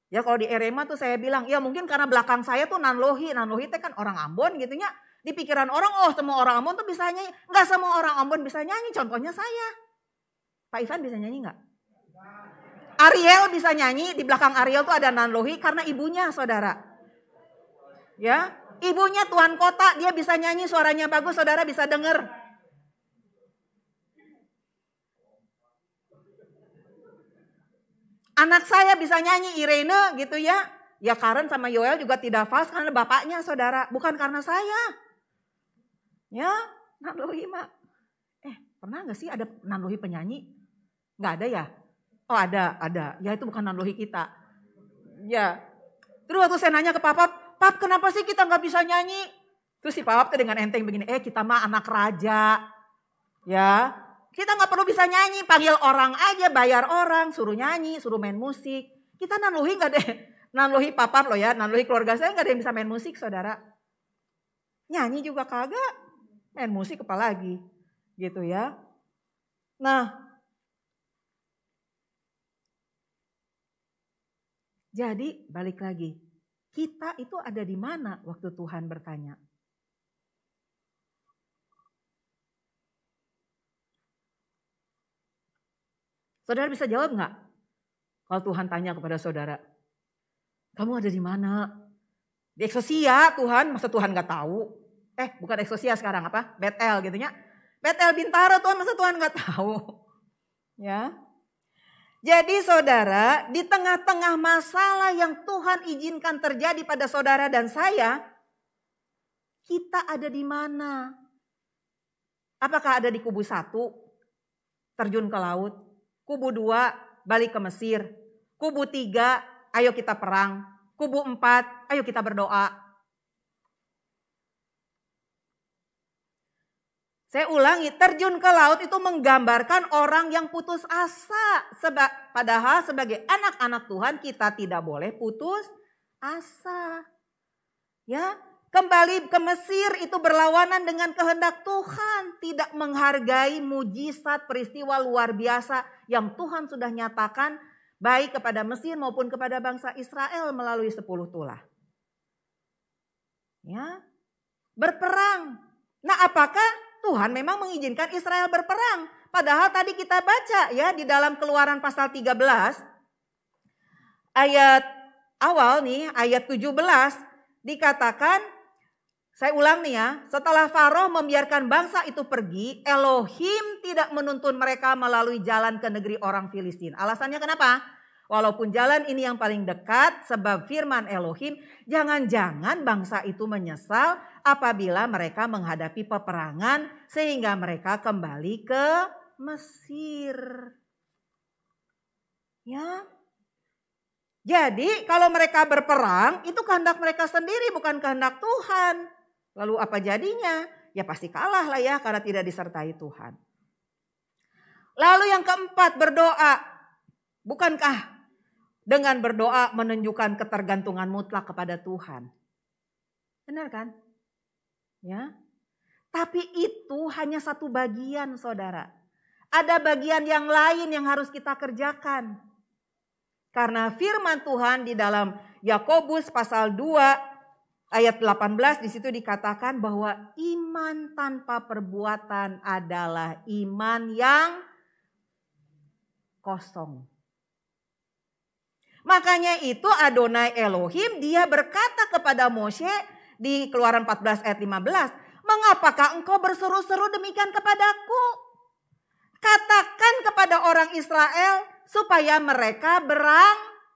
Ya kalau di Erema tuh saya bilang, ya mungkin karena belakang saya tuh Nanlohi. Nanlohi itu kan orang Ambon gitu ya. Di pikiran orang, oh semua orang Ambon tuh bisa nyanyi. Enggak semua orang Ambon bisa nyanyi, contohnya saya. Pak Ivan bisa nyanyi enggak? Ariel bisa nyanyi, di belakang Ariel tuh ada Nanlohi karena ibunya saudara. Ya, ibunya tuan kota, dia bisa nyanyi, suaranya bagus, saudara bisa denger. Anak saya bisa nyanyi, Irene gitu ya. Ya Karen sama Yoel juga tidak fals karena bapaknya saudara, bukan karena saya. Ya, Nanlohi mak. Pernah gak sih ada Nanlohi penyanyi? Gak ada ya? Oh ada. Ya itu bukan Nanlohi kita. Ya. Terus waktu saya nanya ke Papa, "Pap, kenapa sih kita gak bisa nyanyi?" Terus si Pap tuh dengan enteng begini, kita mah anak raja. Ya, kita gak perlu bisa nyanyi, panggil orang aja, bayar orang, suruh nyanyi, suruh main musik. Kita Nanlohi gak deh, Nanlohi Papap loh ya, Nanlohi keluarga saya gak ada yang bisa main musik saudara. Nyanyi juga kagak, main musik apalagi gitu ya. Nah, jadi balik lagi. Kita itu ada di mana waktu Tuhan bertanya? Saudara bisa jawab nggak? Kalau Tuhan tanya kepada saudara, kamu ada di mana? Di Eksosia Tuhan, masa Tuhan nggak tahu? Bukan Eksosia sekarang apa? Betel gitu ya. Betel Bintaro Tuhan, masa Tuhan nggak tahu? Ya. Jadi saudara, di tengah-tengah masalah yang Tuhan izinkan terjadi pada saudara dan saya, kita ada di mana? Apakah ada di kubu 1, terjun ke laut? Kubu 2, balik ke Mesir. Kubu 3, ayo kita perang. Kubu 4, ayo kita berdoa. Saya ulangi, terjun ke laut itu menggambarkan orang yang putus asa. Padahal sebagai anak-anak Tuhan kita tidak boleh putus asa. Ya, kembali ke Mesir itu berlawanan dengan kehendak Tuhan. Tidak menghargai mujizat peristiwa luar biasa yang Tuhan sudah nyatakan baik kepada Mesir maupun kepada bangsa Israel melalui 10 tulah. Ya, berperang. Nah, apakah Tuhan memang mengizinkan Israel berperang? Padahal tadi kita baca ya di dalam Keluaran pasal 13 ayat awal nih, ayat 17 dikatakan Saya ulang nih ya, setelah Farao membiarkan bangsa itu pergi, Elohim tidak menuntun mereka melalui jalan ke negeri orang Filistin. Alasannya kenapa? Walaupun jalan ini yang paling dekat, sebab firman Elohim, jangan-jangan bangsa itu menyesal apabila mereka menghadapi peperangan sehingga mereka kembali ke Mesir. Ya. Jadi kalau mereka berperang itu kehendak mereka sendiri, bukan kehendak Tuhan. Lalu apa jadinya? Ya pasti kalah lah ya karena tidak disertai Tuhan. Lalu yang keempat, berdoa. Bukankah dengan berdoa menunjukkan ketergantungan mutlak kepada Tuhan? Benar kan? Ya. Tapi itu hanya satu bagian, saudara. Ada bagian yang lain yang harus kita kerjakan. Karena firman Tuhan di dalam Yakobus pasal 2 ayat 18 di situ dikatakan bahwa iman tanpa perbuatan adalah iman yang kosong. Makanya itu Adonai Elohim dia berkata kepada Moshe di Keluaran 14 ayat 15, "Mengapakah engkau berseru-seru demikian kepadaku? Katakan kepada orang Israel supaya mereka berangkat."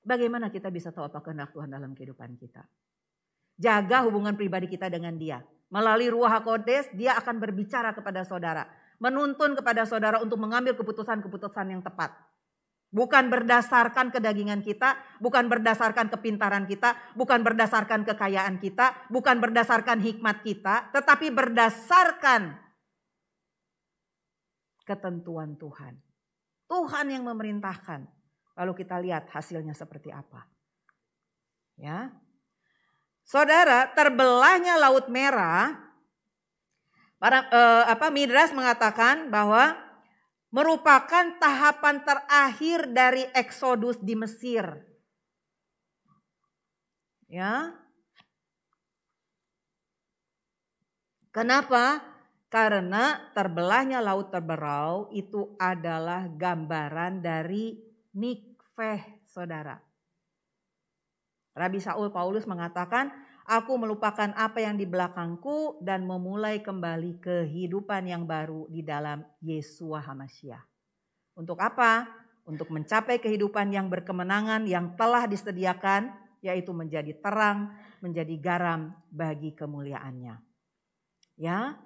Bagaimana kita bisa tahu apa kehendak Tuhan dalam kehidupan kita? Jaga hubungan pribadi kita dengan Dia. Melalui Ruach HaKodes, Dia akan berbicara kepada saudara. Menuntun kepada saudara untuk mengambil keputusan-keputusan yang tepat. Bukan berdasarkan kedagingan kita, bukan berdasarkan kepintaran kita, bukan berdasarkan kekayaan kita, bukan berdasarkan hikmat kita, tetapi berdasarkan ketentuan Tuhan. Tuhan yang memerintahkan. Lalu kita lihat hasilnya seperti apa. Ya. Saudara, terbelahnya Laut Merah, Midras mengatakan bahwa merupakan tahapan terakhir dari Eksodus di Mesir. Ya. Kenapa? Karena terbelahnya Laut Teberau itu adalah gambaran dari mikveh, saudara. Rabi Saul Paulus mengatakan, "Aku melupakan apa yang di belakangku dan memulai kembali kehidupan yang baru di dalam Yeshua HaMashiach." Untuk apa? Untuk mencapai kehidupan yang berkemenangan yang telah disediakan, yaitu menjadi terang, menjadi garam bagi kemuliaannya. Ya,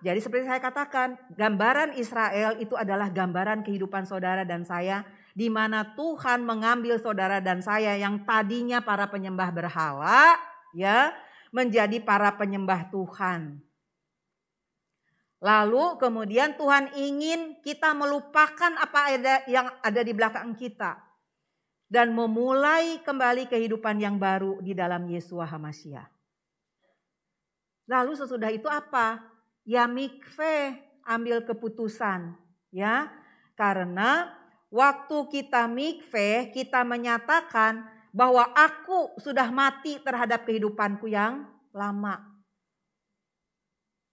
jadi seperti saya katakan, gambaran Israel itu adalah gambaran kehidupan saudara dan saya, di mana Tuhan mengambil saudara dan saya yang tadinya para penyembah berhala, ya, menjadi para penyembah Tuhan. Lalu kemudian Tuhan ingin kita melupakan apa yang ada di belakang kita dan memulai kembali kehidupan yang baru di dalam Yeshua HaMashiach. Lalu sesudah itu apa? Ya mikveh, ambil keputusan, ya. Karena waktu kita mikveh, kita menyatakan bahwa aku sudah mati terhadap kehidupanku yang lama.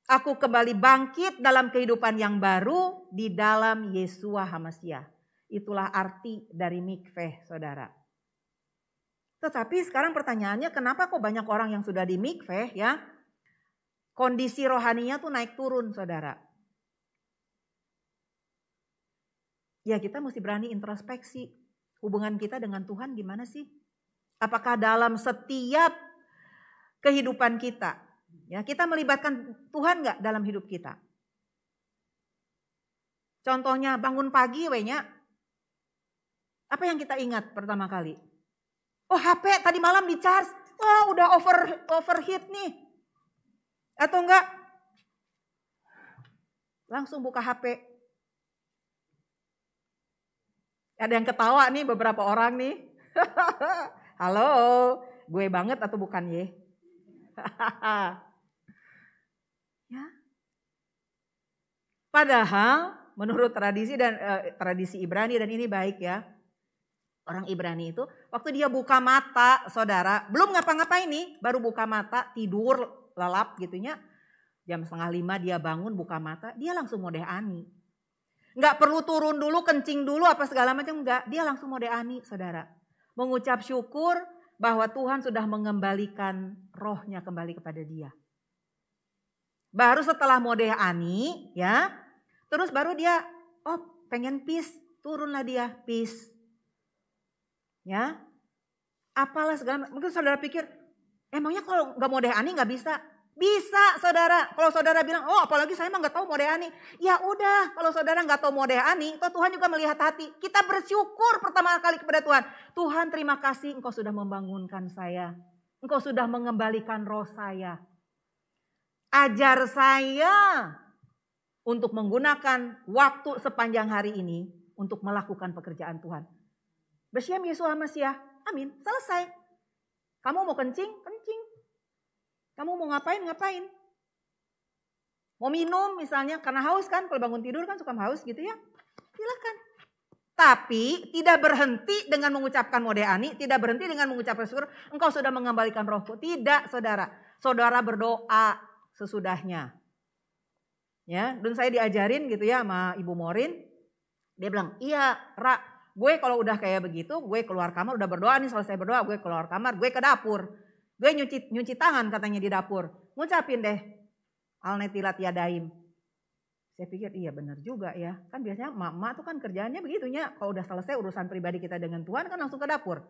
Aku kembali bangkit dalam kehidupan yang baru di dalam Yeshua HaMashiach. Itulah arti dari mikveh, saudara. Tetapi sekarang pertanyaannya, kenapa kok banyak orang yang sudah di mikveh, ya? Kondisi rohaninya tuh naik turun, saudara. Ya kita mesti berani introspeksi. Hubungan kita dengan Tuhan gimana sih? Apakah dalam setiap kehidupan kita, ya kita melibatkan Tuhan gak dalam hidup kita? Contohnya bangun pagi wehnya. Apa yang kita ingat pertama kali? Oh HP tadi malam di charge. Wah udah overheat nih. Atau enggak langsung buka HP. Ada yang ketawa nih beberapa orang nih. Halo, gue banget atau bukan ye? Ya. Padahal menurut tradisi Ibrani, dan ini baik ya. Orang Ibrani itu waktu dia buka mata, saudara, belum ngapa-ngapain nih, baru buka mata, tidur, lelap gitunya. Jam 4:30 dia bangun buka mata, dia langsung mode ani. Nggak perlu turun dulu, kencing dulu apa segala macam, enggak. Dia langsung mode ani, saudara. Mengucap syukur bahwa Tuhan sudah mengembalikan rohnya kembali kepada dia. Baru setelah mode ani ya, terus baru dia pengen pis, turunlah dia pis. Ya, apalah segala, mungkin saudara pikir, emangnya kalau nggak mode ani nggak bisa? Bisa saudara, kalau saudara bilang, apalagi saya mah nggak tahu mode ani. Ya udah, kalau saudara nggak tahu mode ani, Tuhan juga melihat hati. Kita bersyukur pertama kali kepada Tuhan. Tuhan terima kasih Engkau sudah membangunkan saya. Engkau sudah mengembalikan roh saya. Ajar saya untuk menggunakan waktu sepanjang hari ini untuk melakukan pekerjaan Tuhan. Besyam Yeshua Mashiach, amin, selesai. Kamu mau kencing, kencing. Kamu mau ngapain, ngapain. Mau minum misalnya, karena haus kan, kalau bangun tidur kan suka haus gitu ya. Silakan. Tapi tidak berhenti dengan mengucapkan mode ani, tidak berhenti dengan mengucapkan syukur, engkau sudah mengembalikan rohku. Tidak saudara, saudara berdoa sesudahnya. Ya, dan saya diajarin gitu ya sama Ibu Morin. Dia bilang, iya Ra, gue kalau udah kayak begitu, gue keluar kamar, udah berdoa nih, selesai berdoa, gue keluar kamar, gue ke dapur. Gue nyuci tangan katanya di dapur. Ngucapin deh, Al-Netilat Yadaim. Saya pikir iya benar juga ya. Kan biasanya emak-emak tuh kan kerjaannya begitunya. Kalau udah selesai urusan pribadi kita dengan Tuhan kan langsung ke dapur.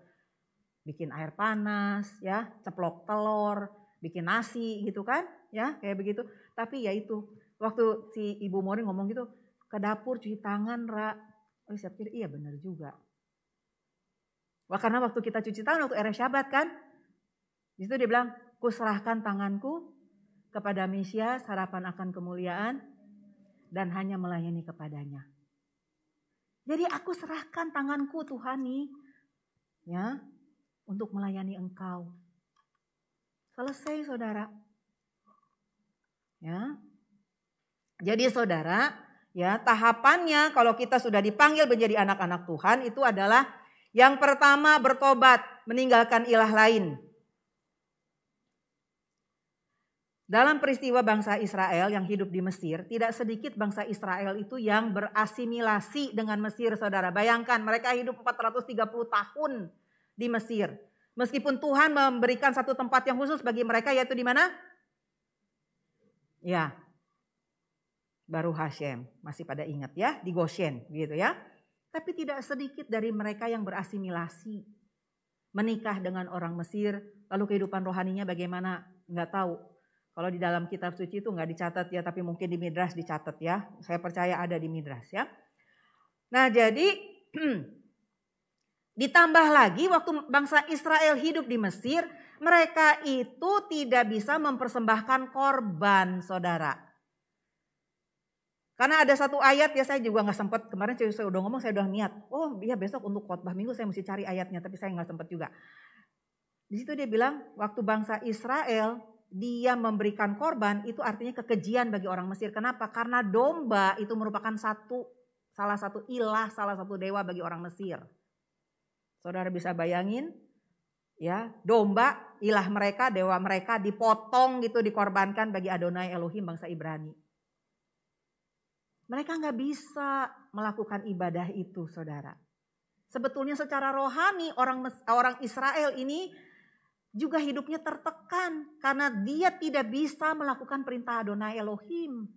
Bikin air panas ya, ceplok telur, bikin nasi gitu kan. Ya kayak begitu. Tapi ya itu, waktu si Ibu Mori ngomong gitu, ke dapur cuci tangan Ra. Saya pikir iya benar juga. Wah, karena waktu kita cuci tangan waktu era Syabat kan. Di situ dia bilang, kuserahkan tanganku kepada Mesias, harapan akan kemuliaan, dan hanya melayani kepadanya. Jadi aku serahkan tanganku Tuhan nih, ya, untuk melayani Engkau. Selesai saudara. Ya. Jadi saudara, ya tahapannya kalau kita sudah dipanggil menjadi anak-anak Tuhan itu adalah yang pertama bertobat, meninggalkan ilah lain. Dalam peristiwa bangsa Israel yang hidup di Mesir, tidak sedikit bangsa Israel itu yang berasimilasi dengan Mesir, saudara. Bayangkan mereka hidup 430 tahun di Mesir. Meskipun Tuhan memberikan satu tempat yang khusus bagi mereka, yaitu di mana? Ya, Baru Hashem, masih pada ingat ya, di Goshen gitu ya. Tapi tidak sedikit dari mereka yang berasimilasi, menikah dengan orang Mesir, lalu kehidupan rohaninya bagaimana? Enggak tahu. Kalau di dalam kitab suci itu nggak dicatat ya, tapi mungkin di Midrash dicatat ya. Saya percaya ada di Midrash ya. Nah jadi ditambah lagi waktu bangsa Israel hidup di Mesir, mereka itu tidak bisa mempersembahkan korban, saudara. Karena ada satu ayat ya, saya juga nggak sempat, kemarin saya udah ngomong, saya udah niat. Oh iya besok untuk khotbah minggu saya mesti cari ayatnya, tapi saya nggak sempat juga. Di situ dia bilang waktu bangsa Israel dia memberikan korban itu artinya kekejian bagi orang Mesir. Kenapa? Karena domba itu merupakan salah satu ilah, salah satu dewa bagi orang Mesir. Saudara bisa bayangin ya, domba ilah mereka, dewa mereka dipotong gitu, dikorbankan bagi Adonai Elohim bangsa Ibrani. Mereka nggak bisa melakukan ibadah itu, saudara. Sebetulnya secara rohani orang Israel ini juga hidupnya tertekan karena dia tidak bisa melakukan perintah Adonai Elohim.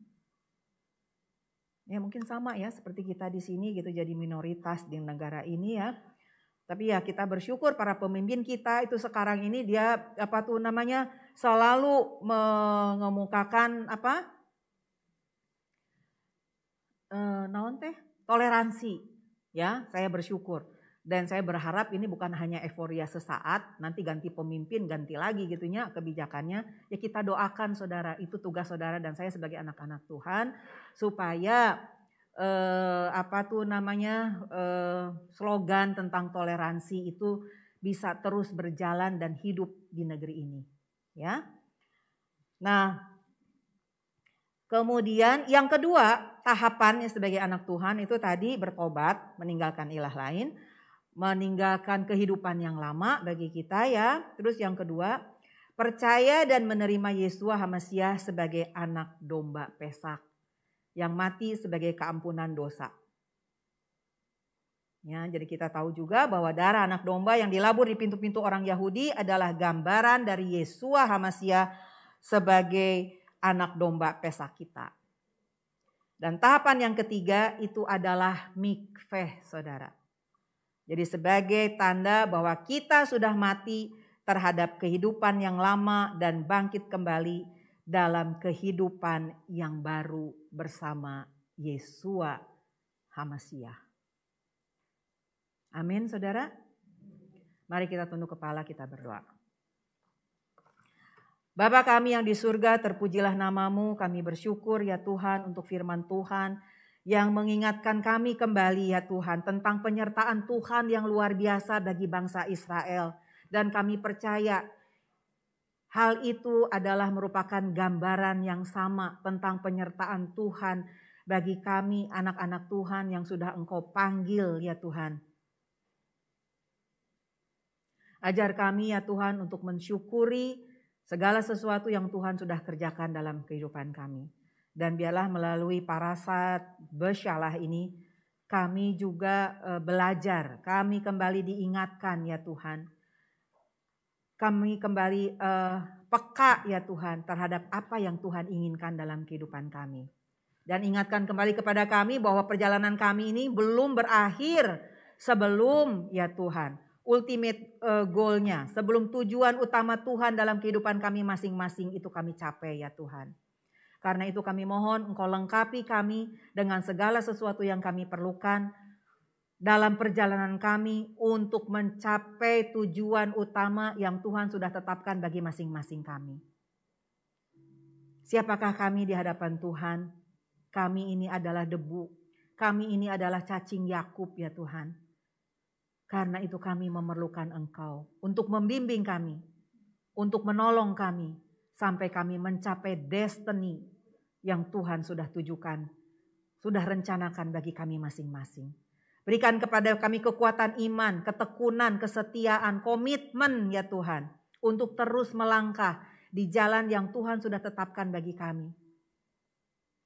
Ya mungkin sama ya seperti kita di sini gitu, jadi minoritas di negara ini ya. Tapi ya kita bersyukur para pemimpin kita itu sekarang ini dia selalu mengemukakan toleransi. Ya, saya bersyukur. Dan saya berharap ini bukan hanya euforia sesaat, nanti ganti pemimpin, ganti lagi gitunya kebijakannya. Ya kita doakan saudara, itu tugas saudara dan saya sebagai anak-anak Tuhan. Supaya slogan tentang toleransi itu bisa terus berjalan dan hidup di negeri ini. Ya. Nah, kemudian yang kedua tahapannya sebagai anak Tuhan itu tadi bertobat, meninggalkan ilah lain. Meninggalkan kehidupan yang lama bagi kita ya. Terus yang kedua, percaya dan menerima Yesua HaMasiah sebagai anak domba Pesak yang mati sebagai keampunan dosa. Ya, jadi kita tahu juga bahwa darah anak domba yang dilabur di pintu-pintu orang Yahudi adalah gambaran dari Yesua HaMasiah sebagai anak domba Pesak kita. Dan tahapan yang ketiga itu adalah mikveh, saudara. Jadi sebagai tanda bahwa kita sudah mati terhadap kehidupan yang lama dan bangkit kembali dalam kehidupan yang baru bersama Yesua HaMasiah. Amin, saudara. Mari kita tunduk kepala, kita berdoa. Bapa kami yang di surga, terpujilah namamu. Kami bersyukur ya Tuhan untuk firman Tuhan yang mengingatkan kami kembali ya Tuhan tentang penyertaan Tuhan yang luar biasa bagi bangsa Israel. Dan kami percaya hal itu adalah merupakan gambaran yang sama tentang penyertaan Tuhan bagi kami anak-anak Tuhan yang sudah Engkau panggil ya Tuhan. Ajar kami ya Tuhan untuk mensyukuri segala sesuatu yang Tuhan sudah kerjakan dalam kehidupan kami. Dan biarlah melalui parasat besyalah ini kami juga belajar, kami kembali diingatkan ya Tuhan. Kami kembali peka ya Tuhan terhadap apa yang Tuhan inginkan dalam kehidupan kami. Dan ingatkan kembali kepada kami bahwa perjalanan kami ini belum berakhir sebelum ya Tuhan. Ultimate goalnya, sebelum tujuan utama Tuhan dalam kehidupan kami masing-masing itu kami capai ya Tuhan. Karena itu kami mohon Engkau lengkapi kami dengan segala sesuatu yang kami perlukan dalam perjalanan kami untuk mencapai tujuan utama yang Tuhan sudah tetapkan bagi masing-masing kami. Siapakah kami di hadapan Tuhan? Kami ini adalah debu, kami ini adalah cacing Yakub ya Tuhan. Karena itu kami memerlukan Engkau untuk membimbing kami, untuk menolong kami sampai kami mencapai destiny yang Tuhan sudah tujukan, sudah rencanakan bagi kami masing-masing. Berikan kepada kami kekuatan iman, ketekunan, kesetiaan, komitmen ya Tuhan untuk terus melangkah di jalan yang Tuhan sudah tetapkan bagi kami.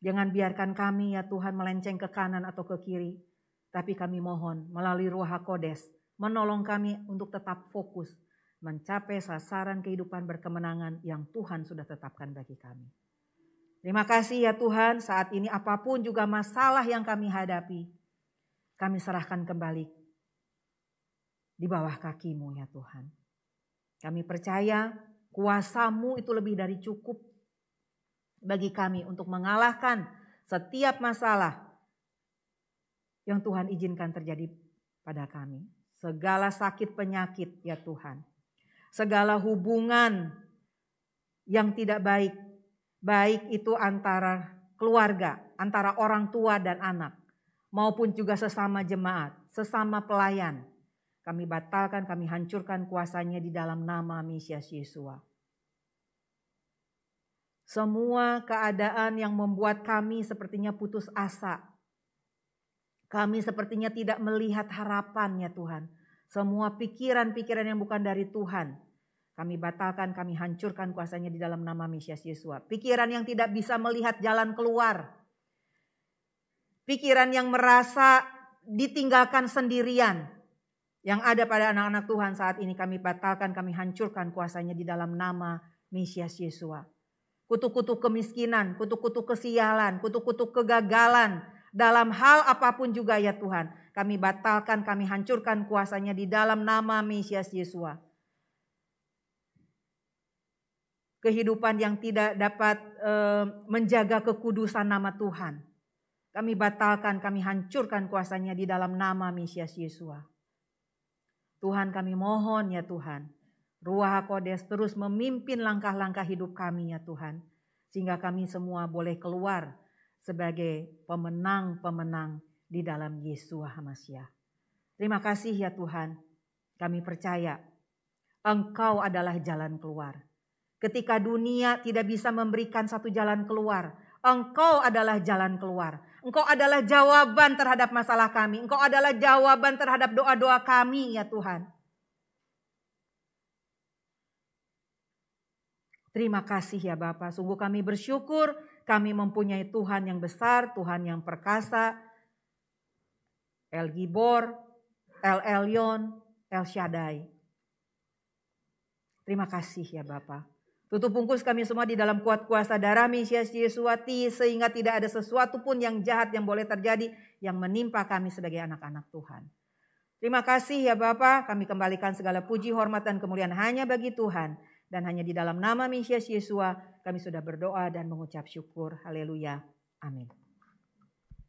Jangan biarkan kami ya Tuhan melenceng ke kanan atau ke kiri. Tapi kami mohon melalui Ruh HaKodes menolong kami untuk tetap fokus mencapai sasaran kehidupan berkemenangan yang Tuhan sudah tetapkan bagi kami. Terima kasih ya Tuhan, saat ini apapun juga masalah yang kami hadapi, kami serahkan kembali di bawah kaki-Mu ya Tuhan. Kami percaya kuasa-Mu itu lebih dari cukup bagi kami untuk mengalahkan setiap masalah yang Tuhan izinkan terjadi pada kami. Segala sakit penyakit ya Tuhan. Segala hubungan yang tidak baik. Baik itu antara keluarga, antara orang tua dan anak. Maupun juga sesama jemaat, sesama pelayan. Kami batalkan, kami hancurkan kuasanya di dalam nama Mesias Yesua. Semua keadaan yang membuat kami sepertinya putus asa. Kami sepertinya tidak melihat harapan ya Tuhan. Semua pikiran-pikiran yang bukan dari Tuhan. Kami batalkan, kami hancurkan kuasanya di dalam nama Mesias Yesua. Pikiran yang tidak bisa melihat jalan keluar. Pikiran yang merasa ditinggalkan sendirian. Yang ada pada anak-anak Tuhan saat ini kami batalkan, kami hancurkan kuasanya di dalam nama Mesias Yesua. Kutuk-kutuk kemiskinan, kutuk-kutuk kesialan, kutuk-kutuk kegagalan. Dalam hal apapun juga ya Tuhan. Kami batalkan, kami hancurkan kuasanya di dalam nama Mesias Yesua. Kehidupan yang tidak dapat menjaga kekudusan nama Tuhan. Kami batalkan, kami hancurkan kuasanya di dalam nama Mesias Yesua. Tuhan kami mohon ya Tuhan. Ruh HaKodes terus memimpin langkah-langkah hidup kami ya Tuhan. Sehingga kami semua boleh keluar sebagai pemenang-pemenang di dalam Yesua HaMasiah. Terima kasih ya Tuhan. Kami percaya Engkau adalah jalan keluar. Ketika dunia tidak bisa memberikan satu jalan keluar, Engkau adalah jalan keluar. Engkau adalah jawaban terhadap masalah kami. Engkau adalah jawaban terhadap doa-doa kami ya Tuhan. Terima kasih ya Bapa, sungguh kami bersyukur kami mempunyai Tuhan yang besar, Tuhan yang perkasa, El Gibor, El Elyon, El Shaddai. Terima kasih ya Bapa. Tutup bungkus kami semua di dalam kuat kuasa darah Mesias Yesuati, sehingga tidak ada sesuatu pun yang jahat yang boleh terjadi yang menimpa kami sebagai anak-anak Tuhan. Terima kasih ya Bapa, kami kembalikan segala puji, hormat dan kemuliaan hanya bagi Tuhan. Dan hanya di dalam nama Mesias Yesua kami sudah berdoa dan mengucap syukur. Haleluya. Amin.